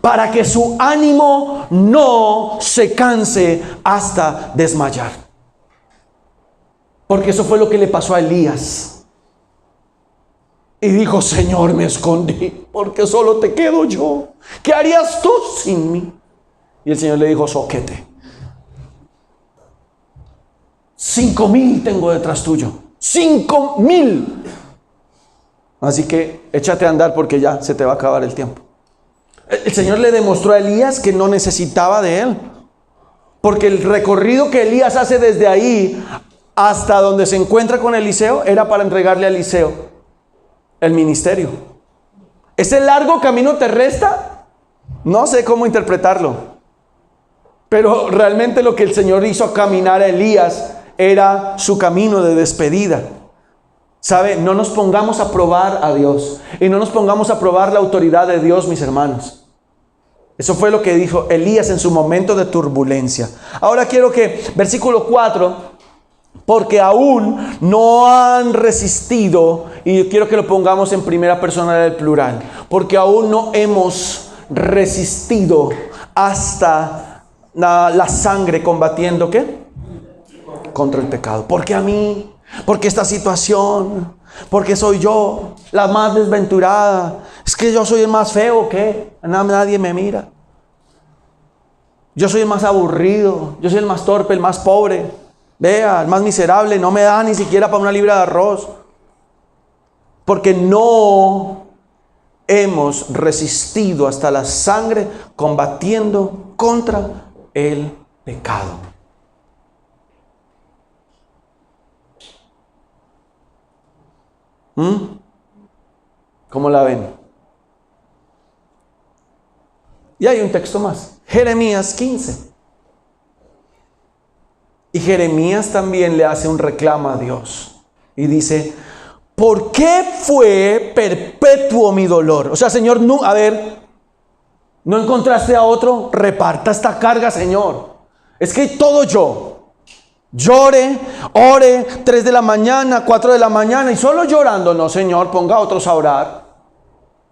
Para que su ánimo no se canse hasta desmayar. Porque eso fue lo que le pasó a Elías. Y dijo: Señor, me escondí porque solo te quedo yo. ¿Qué harías tú sin mí? Y el Señor le dijo: soquete. 5,000 tengo detrás tuyo. 5,000. Así que échate a andar porque ya se te va a acabar el tiempo. El Señor le demostró a Elías que no necesitaba de él. Porque el recorrido que Elías hace desde ahí hasta donde se encuentra con Eliseo era para entregarle a Eliseo el ministerio. ¿Ese largo camino te resta? No sé cómo interpretarlo. Pero realmente lo que el Señor hizo caminar a Elías era su camino de despedida. ¿Sabe? No nos pongamos a probar a Dios. Y no nos pongamos a probar la autoridad de Dios, mis hermanos. Eso fue lo que dijo Elías en su momento de turbulencia. Ahora quiero que, versículo 4, porque aún no han resistido, y quiero que lo pongamos en primera persona del plural, porque aún no hemos resistido hasta la sangre combatiendo, ¿qué? Contra el pecado. Porque a mí, porque esta situación, porque soy yo la más desventurada, es que yo soy el más feo, ¿qué? Nadie me mira. Yo soy el más aburrido, yo soy el más torpe, el más pobre. Vea, el más miserable, no me da ni siquiera para una libra de arroz. Porque no hemos resistido hasta la sangre combatiendo contra el pecado. ¿Cómo la ven? Y hay un texto más, Jeremías 15. Y Jeremías también le hace un reclamo a Dios. Y dice: ¿por qué fue perpetuo mi dolor? O sea, Señor, no, a ver, ¿no encontraste a otro? Reparta esta carga, Señor. Es que todo yo. Llore, ore, 3 de la mañana, 4 de la mañana, y solo llorando. No, Señor, ponga a otros a orar.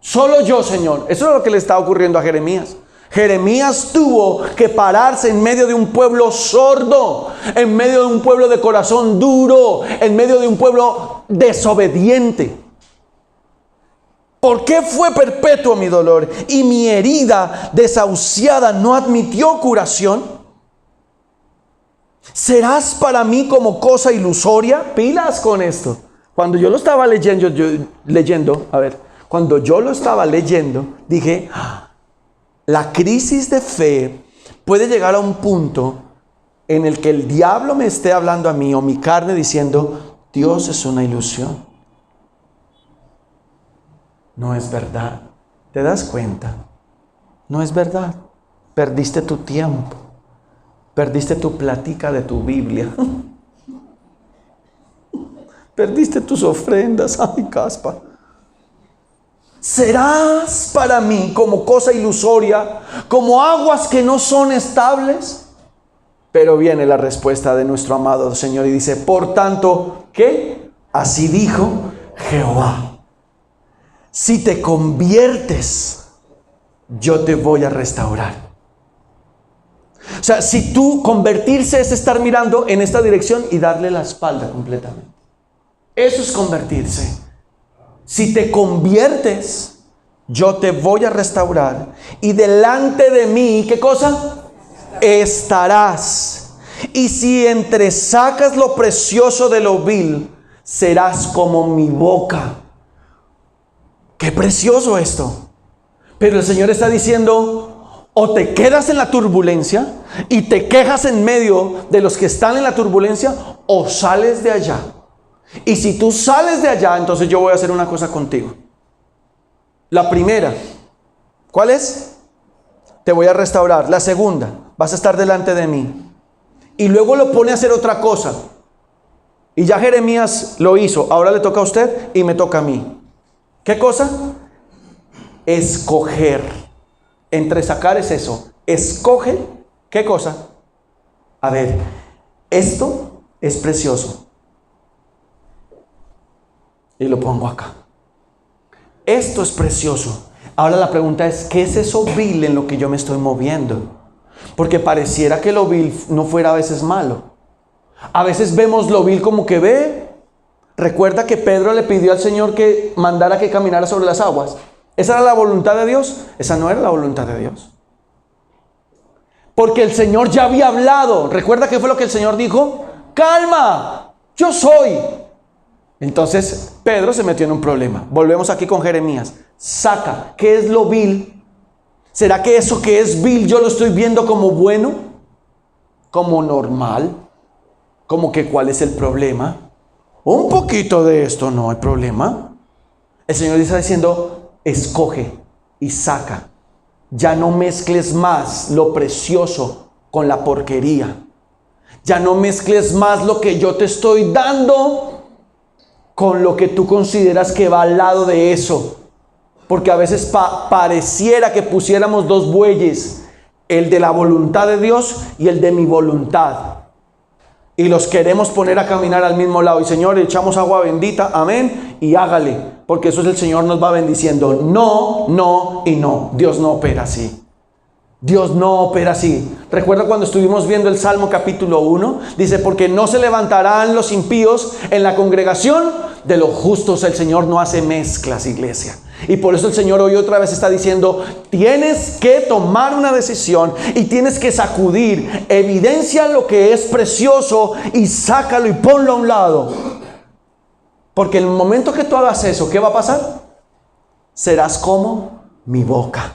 Solo yo, Señor. Eso es lo que le está ocurriendo a Jeremías. Jeremías tuvo que pararse en medio de un pueblo sordo, en medio de un pueblo de corazón duro, en medio de un pueblo desobediente. ¿Por qué fue perpetuo mi dolor y mi herida desahuciada no admitió curación? ¿Serás para mí como cosa ilusoria? Pilas con esto. Cuando yo lo estaba leyendo, cuando yo lo estaba leyendo, dije: la crisis de fe puede llegar a un punto en el que el diablo me esté hablando a mí o mi carne diciendo: Dios es una ilusión. No es verdad. ¿Te das cuenta? No es verdad. Perdiste tu tiempo. Perdiste tu platica de tu Biblia. Perdiste tus ofrendas. Ay, caspa. ¿Serás para mí como cosa ilusoria, como aguas que no son estables? Pero viene la respuesta de nuestro amado Señor y dice: por tanto, ¿qué? Así dijo Jehová: si te conviertes, yo te voy a restaurar. O sea, si tú convertirse es estar mirando en esta dirección y darle la espalda completamente. Eso es convertirse. Si te conviertes, yo te voy a restaurar. Y delante de mí, ¿qué cosa? Estarás. Y si entresacas lo precioso de lo vil, serás como mi boca. Qué precioso esto. Pero el Señor está diciendo: o te quedas en la turbulencia y te quejas en medio de los que están en la turbulencia, o sales de allá. Y si tú sales de allá, entonces yo voy a hacer una cosa contigo. La primera, ¿cuál es? Te voy a restaurar. La segunda, vas a estar delante de mí. Y luego lo pone a hacer otra cosa. Y ya Jeremías lo hizo. Ahora le toca a usted y me toca a mí. ¿Qué cosa? Escoger. Entresacar es eso. Escoge. ¿Qué cosa? A ver, esto es precioso. Y lo pongo acá. Esto es precioso. Ahora la pregunta es, ¿qué es eso vil en lo que yo me estoy moviendo? Porque pareciera que lo vil no fuera a veces malo. A veces vemos lo vil como que ve. Recuerda que Pedro le pidió al Señor que mandara que caminara sobre las aguas. ¿Esa era la voluntad de Dios? Esa no era la voluntad de Dios. Porque el Señor ya había hablado. ¿Recuerda qué fue lo que el Señor dijo? ¡Calma! ¡Yo soy! Entonces Pedro se metió en un problema. Volvemos aquí con Jeremías. Saca, ¿qué es lo vil? ¿Será que eso que es vil yo lo estoy viendo como bueno? ¿Como normal? ¿Como que cuál es el problema? Un poquito de esto, no hay problema. El Señor está diciendo, escoge y saca. Ya no mezcles más lo precioso con la porquería. Ya no mezcles más lo que yo te estoy dando con lo que tú consideras que va al lado de eso. Porque a veces pareciera que pusiéramos dos bueyes, el de la voluntad de Dios y el de mi voluntad. Y los queremos poner a caminar al mismo lado. Y Señor, echamos agua bendita, amén, y hágale. Porque eso es el Señor nos va bendiciendo. No, no y no. Dios no opera así. Dios no opera así. Recuerda cuando estuvimos viendo el Salmo capítulo 1. Dice, porque no se levantarán los impíos en la congregación de los justos. El Señor no hace mezclas, iglesia. Y por eso el Señor hoy otra vez está diciendo, tienes que tomar una decisión y tienes que sacudir, evidencia lo que es precioso y sácalo y ponlo a un lado. Porque en el momento que tú hagas eso, ¿qué va a pasar? Serás como mi boca.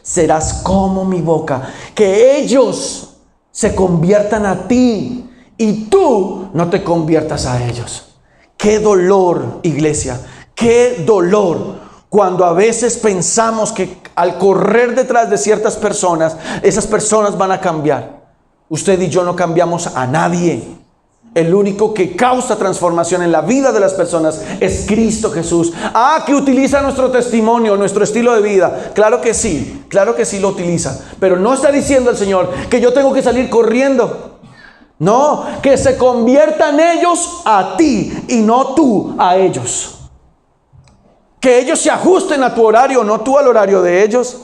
Serás como mi boca. Que ellos se conviertan a ti y tú no te conviertas a ellos. Qué dolor, iglesia. Qué dolor cuando a veces pensamos que al correr detrás de ciertas personas, esas personas van a cambiar. Usted y yo no cambiamos a nadie. El único que causa transformación en la vida de las personas es Cristo Jesús. Que utiliza nuestro testimonio, nuestro estilo de vida. Claro que sí lo utiliza. Pero no está diciendo el Señor que yo tengo que salir corriendo. No, que se conviertan ellos a ti y no tú a ellos. Que ellos se ajusten a tu horario, no tú al horario de ellos.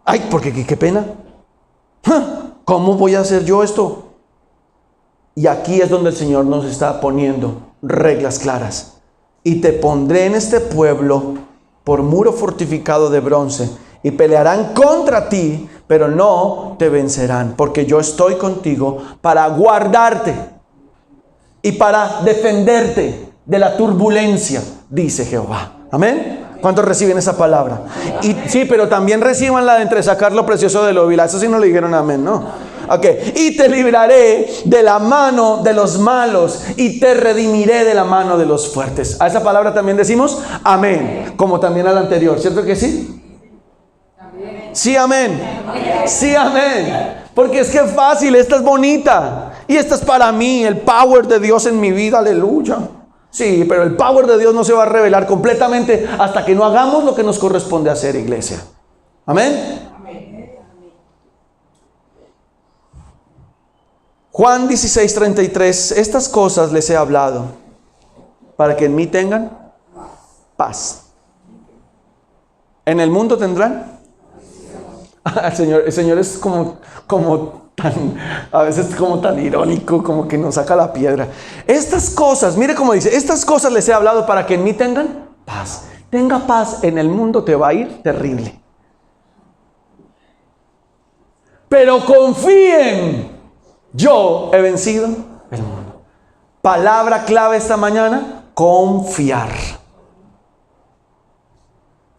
Ay, porque qué pena. ¿Cómo voy a hacer yo esto? Y aquí es donde el Señor nos está poniendo reglas claras. Y te pondré en este pueblo por muro fortificado de bronce. Y pelearán contra ti, pero no te vencerán. Porque yo estoy contigo para guardarte y para defenderte de la turbulencia, dice Jehová. Amén. ¿Cuántos reciben esa palabra? Y sí, pero también reciban la de entresacar lo precioso de lo vil. Eso sí no le dijeron amén, ¿no? Ok. Y te libraré de la mano de los malos y te redimiré de la mano de los fuertes. A esa palabra también decimos amén, como también a la anterior, ¿cierto que sí? Sí, amén. Sí, amén. Porque es que es fácil, esta es bonita. Y esta es para mí, el power de Dios en mi vida, aleluya. Sí, pero el power de Dios no se va a revelar completamente hasta que no hagamos lo que nos corresponde hacer, iglesia. Amén. Juan 16:33, estas cosas les he hablado para que en mí tengan paz. En el mundo tendrán. El Señor es como tan, a veces como tan irónico, como que nos saca la piedra. Estas cosas, mire cómo dice, estas cosas les he hablado para que en mí tengan paz. Tenga paz, en el mundo te va a ir terrible. Pero confíen, yo he vencido el mundo. Palabra clave esta mañana, confiar.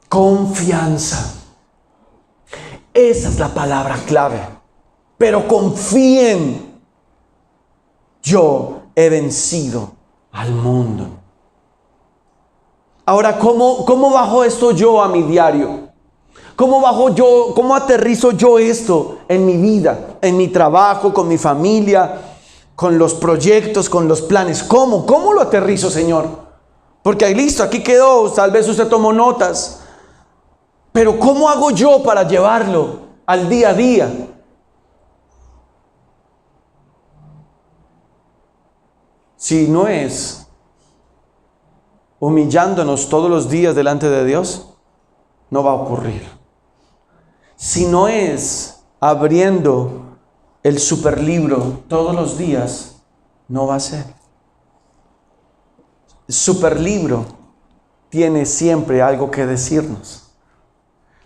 Confianza. Esa es la palabra clave. Pero confíen, yo he vencido al mundo. Ahora, ¿cómo bajo esto yo a mi diario? ¿Cómo aterrizo yo esto en mi vida, en mi trabajo, con mi familia, con los proyectos, con los planes? ¿Cómo lo aterrizo, Señor? Porque ahí listo, aquí quedó, tal vez usted tomó notas. Pero ¿cómo hago yo para llevarlo al día a día? Si no es humillándonos todos los días delante de Dios, no va a ocurrir. Si no es abriendo el superlibro todos los días, no va a ser. El superlibro tiene siempre algo que decirnos.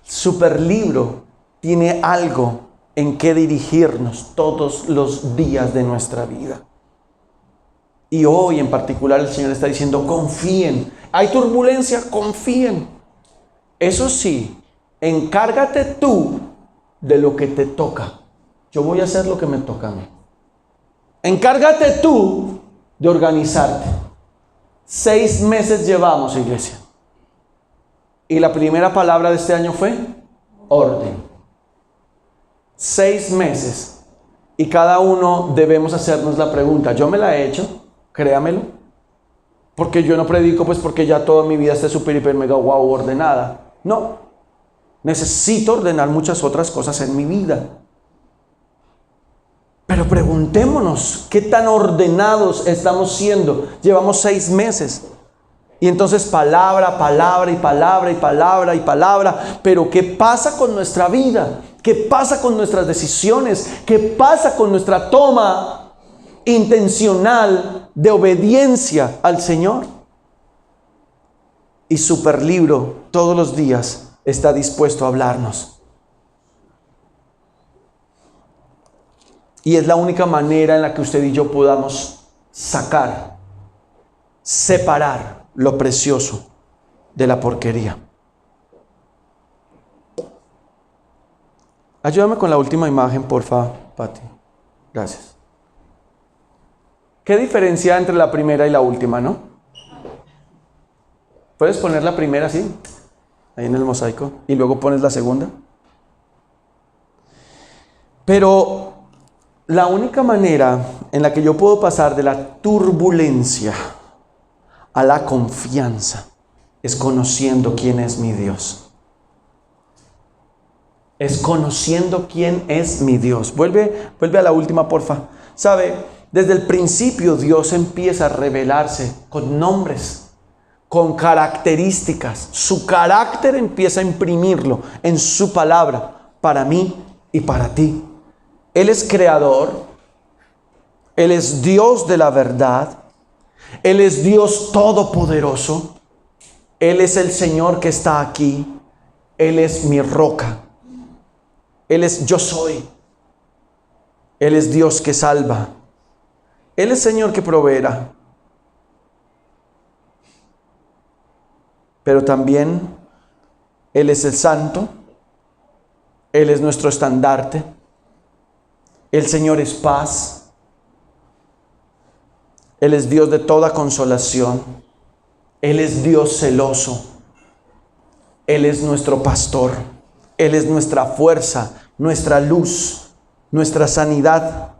El superlibro tiene algo en que dirigirnos todos los días de nuestra vida. Y hoy en particular el Señor está diciendo, confíen. Hay turbulencia, confíen. Eso sí, encárgate tú de lo que te toca. Yo voy a hacer lo que me toca a mí. Encárgate tú de organizarte. 6 meses llevamos, iglesia. Y la primera palabra de este año fue orden. 6 meses. Y cada uno debemos hacernos la pregunta. Yo me la he hecho, créamelo. Porque yo no predico pues porque ya toda mi vida esté súper, hiper, mega, wow, ordenada. No. Necesito ordenar muchas otras cosas en mi vida. Pero preguntémonos, ¿qué tan ordenados estamos siendo? Llevamos 6 meses. Y entonces palabra, palabra y palabra y palabra y palabra. Pero ¿qué pasa con nuestra vida? ¿Qué pasa con nuestras decisiones? ¿Qué pasa con nuestra toma intencional de obediencia al Señor? Y Superlibro todos los días está dispuesto a hablarnos. Y es la única manera en la que usted y yo podamos sacar, separar lo precioso de la porquería. Ayúdame con la última imagen, porfa, Pati. Gracias. ¿Qué diferencia entre la primera y la última, no? ¿Puedes poner la primera así? Ahí en el mosaico. Y luego pones la segunda. Pero la única manera en la que yo puedo pasar de la turbulencia a la confianza es conociendo quién es mi Dios. Es conociendo quién es mi Dios. Vuelve a la última, porfa. ¿Sabe? Desde el principio Dios empieza a revelarse con nombres, con características. Su carácter empieza a imprimirlo en su palabra para mí y para ti. Él es creador. Él es Dios de la verdad. Él es Dios todopoderoso. Él es el Señor que está aquí. Él es mi roca. Él es yo soy. Él es Dios que salva. Él es Señor que proveerá. Pero también Él es el Santo. Él es nuestro estandarte. El Señor es paz. Él es Dios de toda consolación. Él es Dios celoso. Él es nuestro pastor. Él es nuestra fuerza, nuestra luz, nuestra sanidad.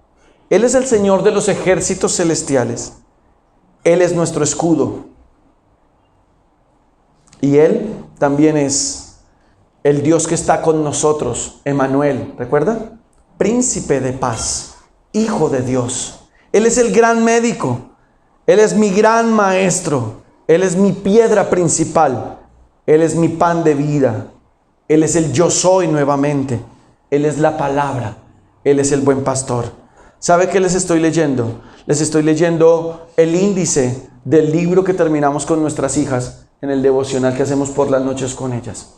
Él es el Señor de los ejércitos celestiales. Él es nuestro escudo. Y Él también es el Dios que está con nosotros, Emmanuel, ¿recuerda? Príncipe de paz, Hijo de Dios. Él es el gran médico. Él es mi gran maestro. Él es mi piedra principal. Él es mi pan de vida. Él es el yo soy nuevamente. Él es la palabra. Él es el buen pastor. ¿Sabe qué les estoy leyendo? Les estoy leyendo el índice del libro que terminamos con nuestras hijas en el devocional que hacemos por las noches con ellas.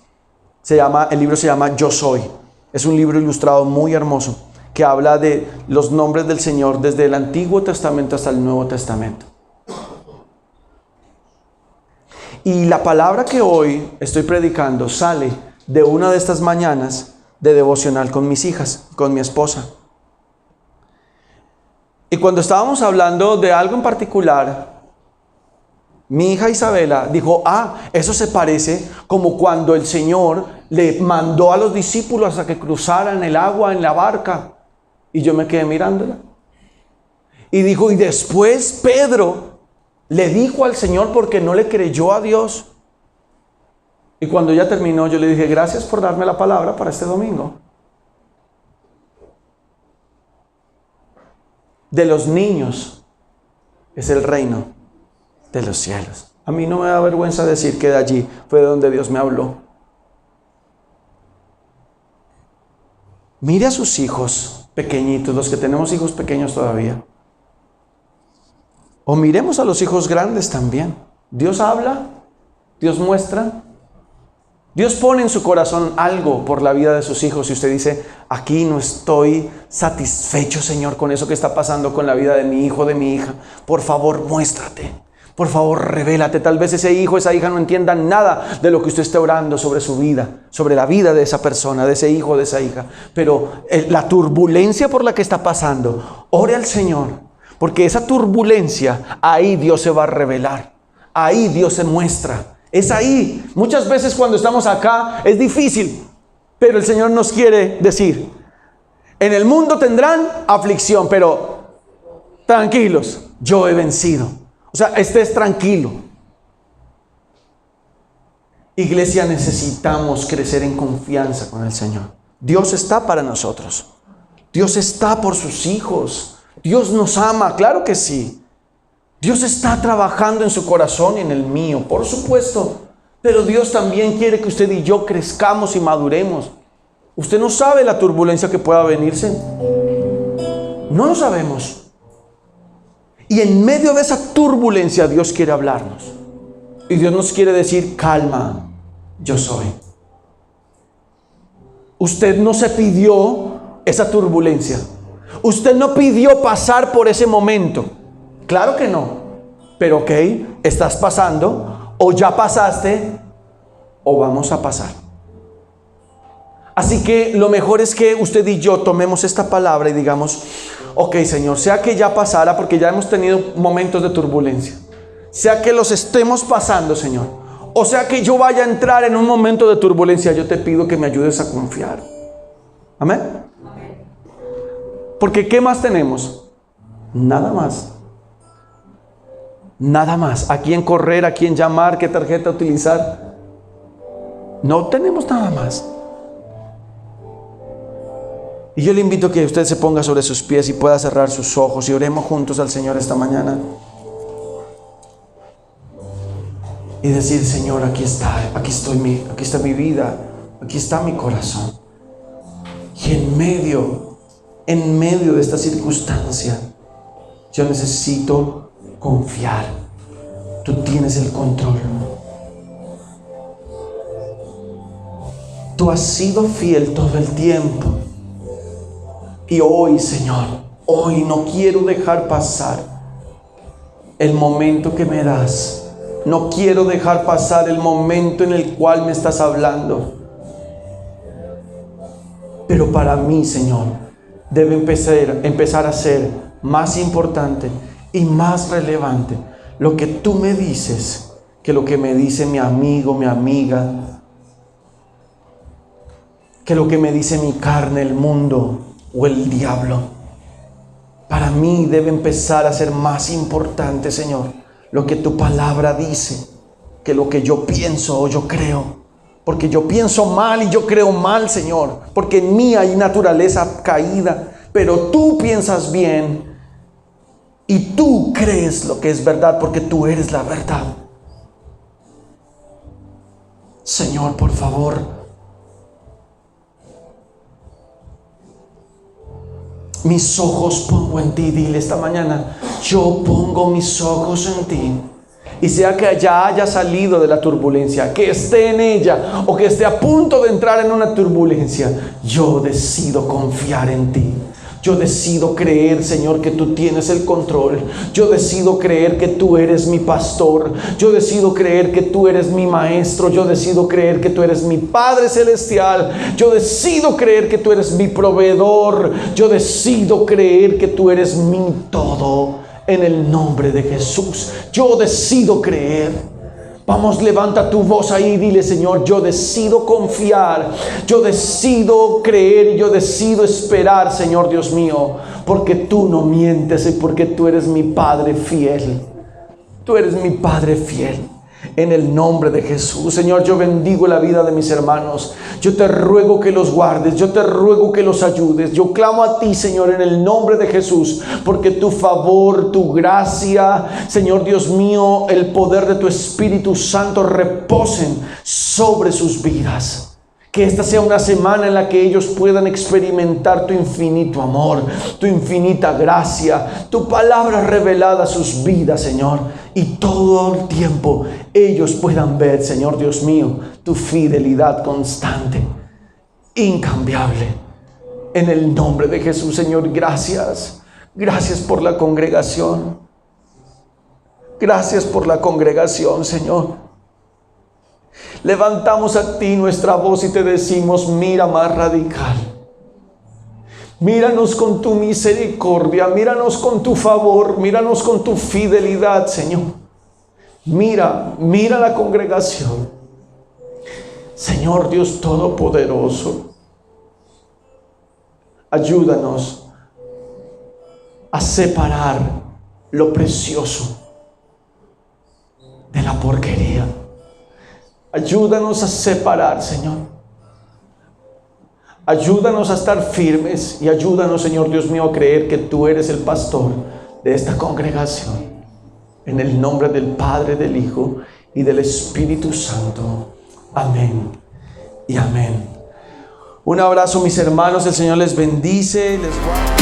El libro se llama Yo Soy. Es un libro ilustrado muy hermoso que habla de los nombres del Señor desde el Antiguo Testamento hasta el Nuevo Testamento. Y la palabra que hoy estoy predicando sale de una de estas mañanas de devocional con mis hijas, con mi esposa. Y cuando estábamos hablando de algo en particular, mi hija Isabela dijo, eso se parece como cuando el Señor le mandó a los discípulos a que cruzaran el agua en la barca. Y yo me quedé mirándola. Y dijo, y después Pedro le dijo al Señor porque no le creyó a Dios. Y cuando ella terminó, yo le dije, gracias por darme la palabra para este domingo. De los niños es el reino de los cielos. A mí no me da vergüenza decir que de allí fue de donde Dios me habló. Mire a sus hijos pequeñitos, los que tenemos hijos pequeños todavía. O miremos a los hijos grandes también. Dios habla, Dios muestra. Dios pone en su corazón algo por la vida de sus hijos y usted dice, aquí no estoy satisfecho, Señor, con eso que está pasando con la vida de mi hijo, de mi hija. Por favor, muéstrate. Por favor, revélate. Tal vez ese hijo, esa hija no entiendan nada de lo que usted esté orando sobre su vida, sobre la vida de esa persona, de ese hijo, de esa hija. Pero la turbulencia por la que está pasando, ore al Señor, porque esa turbulencia, ahí Dios se va a revelar. Ahí Dios se muestra. Es ahí. Muchas veces cuando estamos acá es difícil, pero el Señor nos quiere decir, en el mundo tendrán aflicción, pero tranquilos, yo he vencido. O sea, estés tranquilo. Iglesia, necesitamos crecer en confianza con el Señor. Dios está para nosotros. Dios está por sus hijos. Dios nos ama, claro que sí. Dios está trabajando en su corazón y en el mío, por supuesto. Pero Dios también quiere que usted y yo crezcamos y maduremos. Usted no sabe la turbulencia que pueda venirse. No lo sabemos. Y en medio de esa turbulencia Dios quiere hablarnos. Y Dios nos quiere decir, calma, yo soy. Usted no se pidió esa turbulencia. Usted no pidió pasar por ese momento. Claro que no. Pero ok, estás pasando, o ya pasaste, o vamos a pasar. Así que lo mejor es que usted y yo tomemos esta palabra y digamos, ok, Señor, sea que ya pasara, porque ya hemos tenido momentos de turbulencia. Sea que los estemos pasando, Señor. O sea que yo vaya a entrar en un momento de turbulencia, yo te pido que me ayudes a confiar. Amén. Porque ¿qué más tenemos? Nada más. Nada más. ¿A quién correr? ¿A quién llamar? ¿Qué tarjeta utilizar? No tenemos nada más. Y yo le invito a que usted se ponga sobre sus pies y pueda cerrar sus ojos y oremos juntos al Señor esta mañana. Y decir, Señor, aquí está mi vida, aquí está mi corazón. Y en medio de esta circunstancia, yo necesito confiar. Tú tienes el control. Tú has sido fiel todo el tiempo. Y hoy, Señor, hoy no quiero dejar pasar el momento que me das. No quiero dejar pasar el momento en el cual me estás hablando. Pero para mí, Señor, debe empezar a ser más importante y más relevante lo que tú me dices que lo que me dice mi amigo, mi amiga, que lo que me dice mi carne, el mundo o el diablo. Para mí debe empezar a ser más importante, Señor, lo que tu palabra dice que lo que yo pienso o yo creo. Porque yo pienso mal y yo creo mal, Señor, porque en mí hay naturaleza caída, pero tú piensas bien y tú crees lo que es verdad, porque tú eres la verdad. Señor, por favor, mis ojos pongo en ti. Dile esta mañana, yo pongo mis ojos en ti. Y sea que ya haya salido de la turbulencia, que esté en ella o que esté a punto de entrar en una turbulencia, yo decido confiar en ti. Yo decido creer, Señor, que tú tienes el control. Yo decido creer que tú eres mi pastor. Yo decido creer que tú eres mi maestro. Yo decido creer que tú eres mi Padre Celestial. Yo decido creer que tú eres mi proveedor. Yo decido creer que tú eres mi todo. En el nombre de Jesús, yo decido creer. Vamos, levanta tu voz ahí y dile, Señor, yo decido confiar, yo decido creer y yo decido esperar, Señor Dios mío, porque tú no mientes y porque tú eres mi Padre fiel. Tú eres mi Padre fiel. En el nombre de Jesús, Señor, yo bendigo la vida de mis hermanos. Yo te ruego que los guardes, yo te ruego que los ayudes. Yo clamo a ti, Señor, en el nombre de Jesús, porque tu favor, tu gracia, Señor Dios mío, el poder de tu Espíritu Santo reposen sobre sus vidas. Que esta sea una semana en la que ellos puedan experimentar tu infinito amor, tu infinita gracia, tu palabra revelada a sus vidas, Señor. Y todo el tiempo ellos puedan ver, Señor Dios mío, tu fidelidad constante, incambiable. En el nombre de Jesús, Señor, gracias. Gracias por la congregación. Gracias por la congregación, Señor. Levantamos a ti nuestra voz y te decimos: mira más radical. Míranos con tu misericordia, míranos con tu favor, míranos con tu fidelidad, Señor. Mira la congregación. Señor Dios Todopoderoso, ayúdanos a separar lo precioso de la porquería. Ayúdanos a separar, Señor. Ayúdanos a estar firmes y ayúdanos, Señor Dios mío, a creer que tú eres el pastor de esta congregación. En el nombre del Padre, del Hijo y del Espíritu Santo. Amén y amén. Un abrazo, mis hermanos. El Señor les bendice, les guarda.